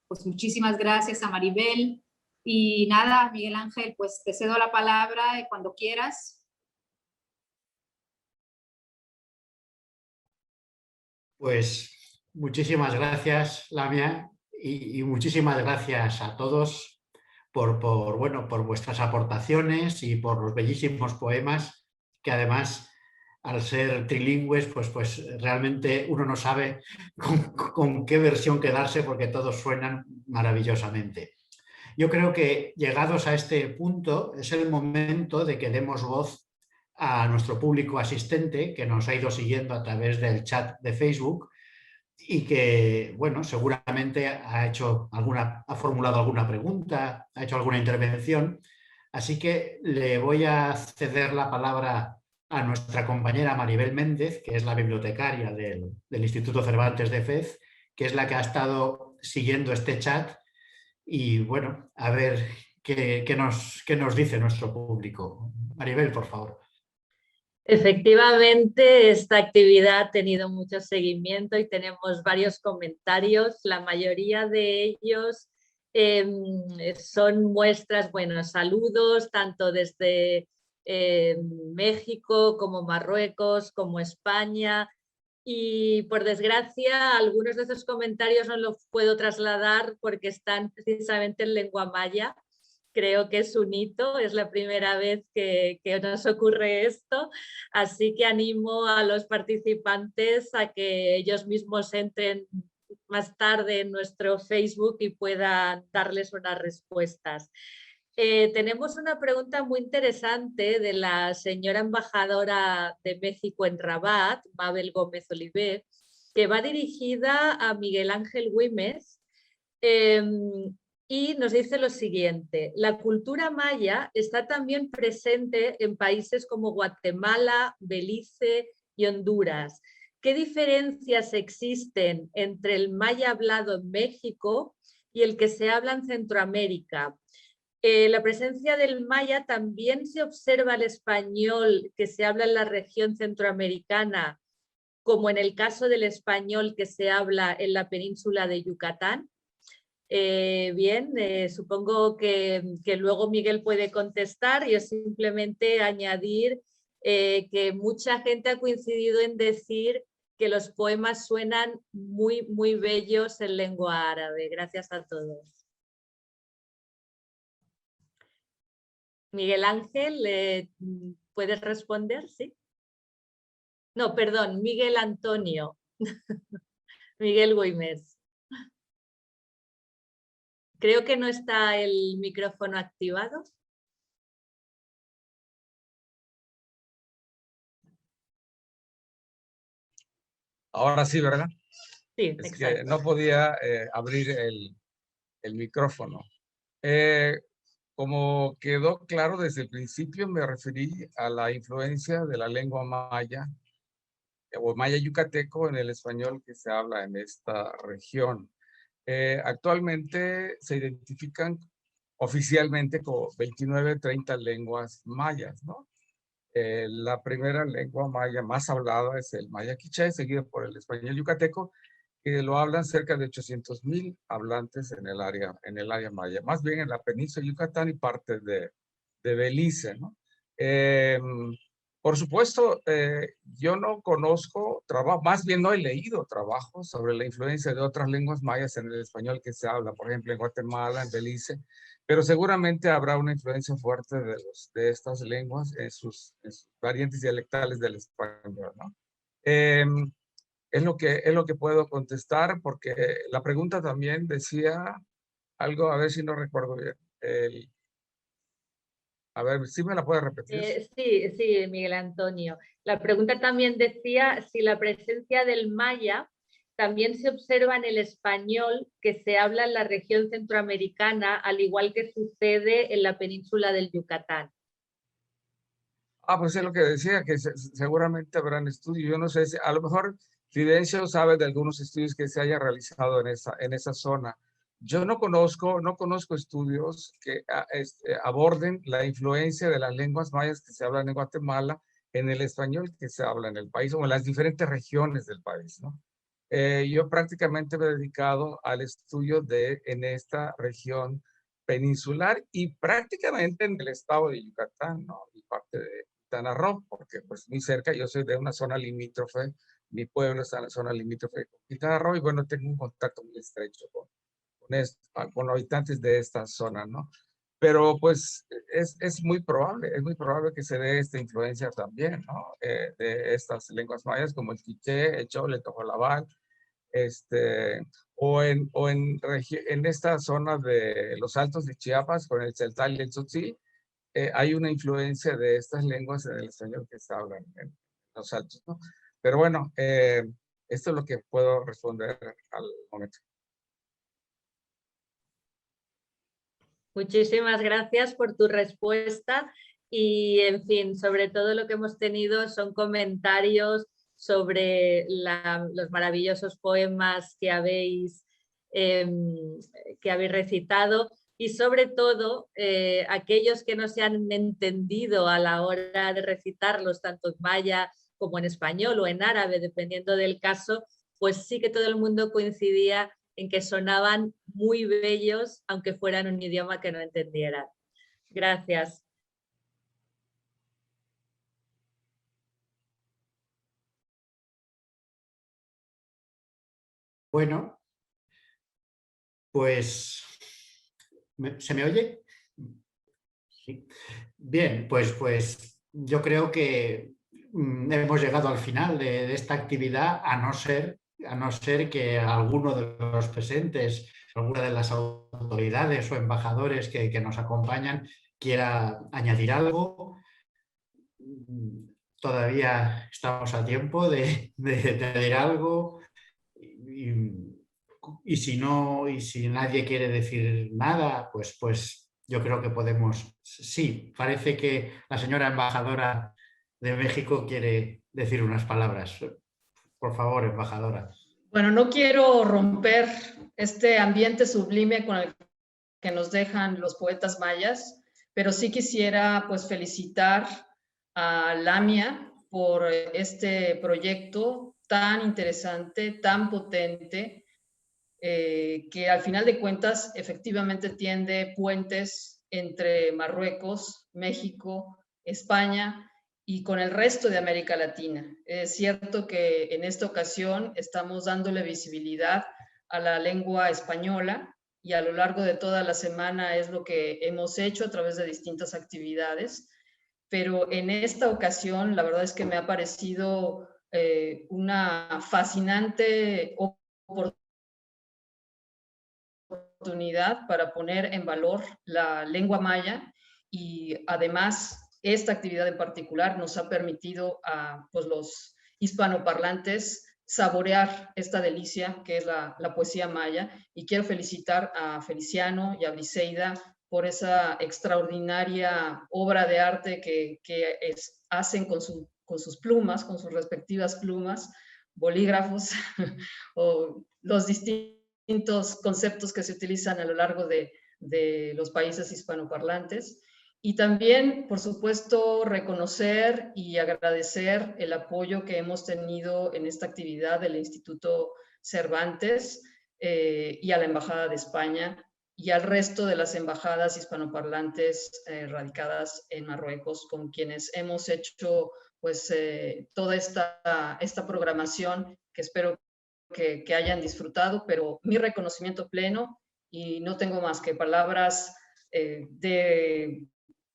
pues muchísimas gracias, a Maribel. Y nada, Miguel Ángel, pues te cedo la palabra cuando quieras. Pues muchísimas gracias, Lamia, y muchísimas gracias a todos por vuestras aportaciones y por los bellísimos poemas que además, al ser trilingües, pues realmente uno no sabe con qué versión quedarse porque todos suenan maravillosamente. Yo creo que llegados a este punto es el momento de que demos voz a nuestro público asistente que nos ha ido siguiendo a través del chat de Facebook y que, bueno, seguramente ha formulado alguna pregunta, ha hecho alguna intervención. Así que le voy a ceder la palabra a nuestra compañera Maribel Méndez, que es la bibliotecaria del Instituto Cervantes de Fez, que es la que ha estado siguiendo este chat. Y bueno, a ver qué nos dice nuestro público. Maribel, por favor. Efectivamente, esta actividad ha tenido mucho seguimiento y tenemos varios comentarios. La mayoría de ellos son muestras, bueno, saludos tanto desde México como Marruecos, como España. Y por desgracia, algunos de esos comentarios no los puedo trasladar porque están precisamente en lengua maya. Creo que es un hito, es la primera vez que nos ocurre esto, así que animo a los participantes a que ellos mismos entren más tarde en nuestro Facebook y puedan darles unas respuestas. Tenemos una pregunta muy interesante de la señora embajadora de México en Rabat, Mabel Gómez Oliver, que va dirigida a Miguel Ángel Güímez. Y nos dice lo siguiente: la cultura maya está también presente en países como Guatemala, Belice y Honduras. ¿Qué diferencias existen entre el maya hablado en México y el que se habla en Centroamérica? La presencia del maya también se observa el español que se habla en la región centroamericana, como en el caso del español que se habla en la península de Yucatán. Bien, supongo que luego Miguel puede contestar. Yo simplemente añadir que mucha gente ha coincidido en decir que los poemas suenan muy, muy bellos en lengua árabe. Gracias a todos. Miguel Ángel, ¿puedes responder? ¿Sí? No, perdón, Miguel Antonio. Miguel Güímez. Creo que no está el micrófono activado. Ahora sí, ¿verdad? Sí, es exacto. Que no podía abrir el micrófono. Como quedó claro desde el principio, me referí a la influencia de la lengua maya o maya yucateco en el español que se habla en esta región. Actualmente se identifican oficialmente como 29, 30 lenguas mayas, ¿no? La primera lengua maya más hablada es el maya quiché, seguido por el español yucateco, que lo hablan cerca de 800,000 hablantes en el área maya, más bien en la península de Yucatán y parte de Belice, ¿no? Por supuesto, yo no conozco trabajo, más bien no he leído trabajos sobre la influencia de otras lenguas mayas en el español que se habla, por ejemplo, en Guatemala, en Belice, pero seguramente habrá una influencia fuerte de estas lenguas en sus variantes dialectales del español, ¿no? Es lo que puedo contestar, porque la pregunta también decía algo, a ver si no recuerdo bien. A ver, ¿sí me la puede repetir? Sí, Miguel Antonio. La pregunta también decía si la presencia del maya también se observa en el español que se habla en la región centroamericana, al igual que sucede en la península del Yucatán. Pues es lo que decía, que seguramente habrán estudios. Yo no sé si, a lo mejor Fidencio sabe de algunos estudios que se haya realizado en esa zona. Yo no conozco estudios que aborden la influencia de las lenguas mayas que se hablan en Guatemala en el español que se habla en el país o en las diferentes regiones del país, ¿no? Yo prácticamente me he dedicado al estudio en esta región peninsular y prácticamente en el estado de Yucatán, ¿no? Y parte de Quintana Roo, porque pues muy cerca, yo soy de una zona limítrofe, mi pueblo está en la zona limítrofe con Quintana Roo y bueno, tengo un contacto muy estrecho con habitantes de esta zona, ¿no? Pero pues es muy probable que se dé esta influencia también, ¿no? De estas lenguas mayas como el quiché, el chol, el tojolabal, o en esta zona de los Altos de Chiapas con el celtal y el tzotzil, hay una influencia de estas lenguas en el español que se hablan en los Altos, ¿no? Pero bueno, esto es lo que puedo responder al momento. Muchísimas gracias por tu respuesta y, en fin, sobre todo lo que hemos tenido son comentarios sobre los maravillosos poemas que habéis recitado. y sobre todo aquellos que no se han entendido a la hora de recitarlos, tanto en maya como en español o en árabe, dependiendo del caso, pues sí que todo el mundo coincidía en que sonaban muy bellos, aunque fueran un idioma que no entendieran. Gracias. Bueno, pues, ¿se me oye? Sí. Bien, pues yo creo que hemos llegado al final de esta actividad, a no ser que alguno de los presentes, alguna de las autoridades o embajadores que nos acompañan quiera añadir algo. Todavía estamos a tiempo de añadir algo. Y si nadie quiere decir nada, pues yo creo que podemos. Sí, parece que la señora embajadora de México quiere decir unas palabras. Por favor, embajadora. Bueno, no quiero romper este ambiente sublime con el que nos dejan los poetas mayas, pero sí quisiera pues felicitar a Lamia por este proyecto tan interesante, tan potente, que al final de cuentas efectivamente tiende puentes entre Marruecos, México, España y con el resto de América Latina. Es cierto que en esta ocasión estamos dándole visibilidad a la lengua española y a lo largo de toda la semana es lo que hemos hecho a través de distintas actividades, pero en esta ocasión la verdad es que me ha parecido una fascinante oportunidad para poner en valor la lengua maya y además esta actividad en particular nos ha permitido a pues, los hispanoparlantes saborear esta delicia que es la poesía maya y quiero felicitar a Feliciano y a Briseida por esa extraordinaria obra de arte que hacen con sus plumas, con sus respectivas plumas, bolígrafos o los distintos conceptos que se utilizan a lo largo de los países hispanoparlantes. Y también, por supuesto, reconocer y agradecer el apoyo que hemos tenido en esta actividad del Instituto Cervantes y a la Embajada de España y al resto de las embajadas hispanoparlantes radicadas en Marruecos, con quienes hemos hecho pues, toda esta programación que espero que hayan disfrutado, pero mi reconocimiento pleno y no tengo más que palabras de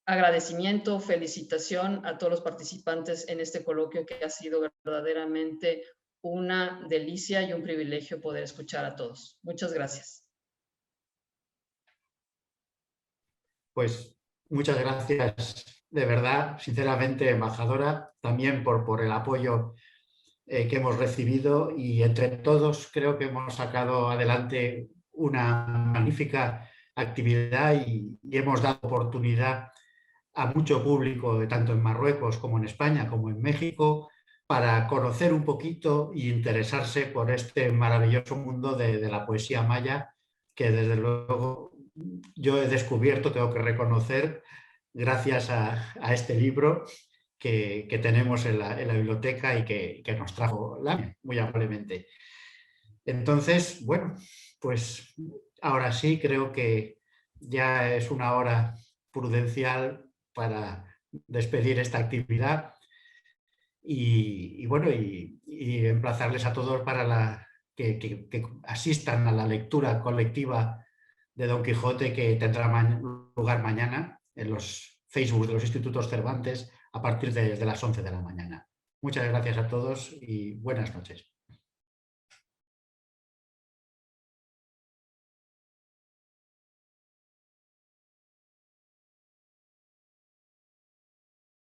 agradecimiento, felicitación a todos los participantes en este coloquio que ha sido verdaderamente una delicia y un privilegio poder escuchar a todos. Muchas gracias. Pues muchas gracias de verdad, sinceramente, embajadora, también por el apoyo que hemos recibido y entre todos creo que hemos sacado adelante una magnífica actividad y hemos dado oportunidad a mucho público, tanto en Marruecos como en España, como en México, para conocer un poquito e interesarse por este maravilloso mundo de la poesía maya, que desde luego yo he descubierto, tengo que reconocer, gracias a este libro que tenemos en la biblioteca y que nos trajo Lamia, muy amablemente. Entonces, bueno, pues ahora sí creo que ya es una hora prudencial para despedir esta actividad y bueno, y emplazarles a todos para que asistan a la lectura colectiva de Don Quijote que tendrá lugar mañana en los Facebook de los Institutos Cervantes a partir de las 11 de la mañana. Muchas gracias a todos y buenas noches.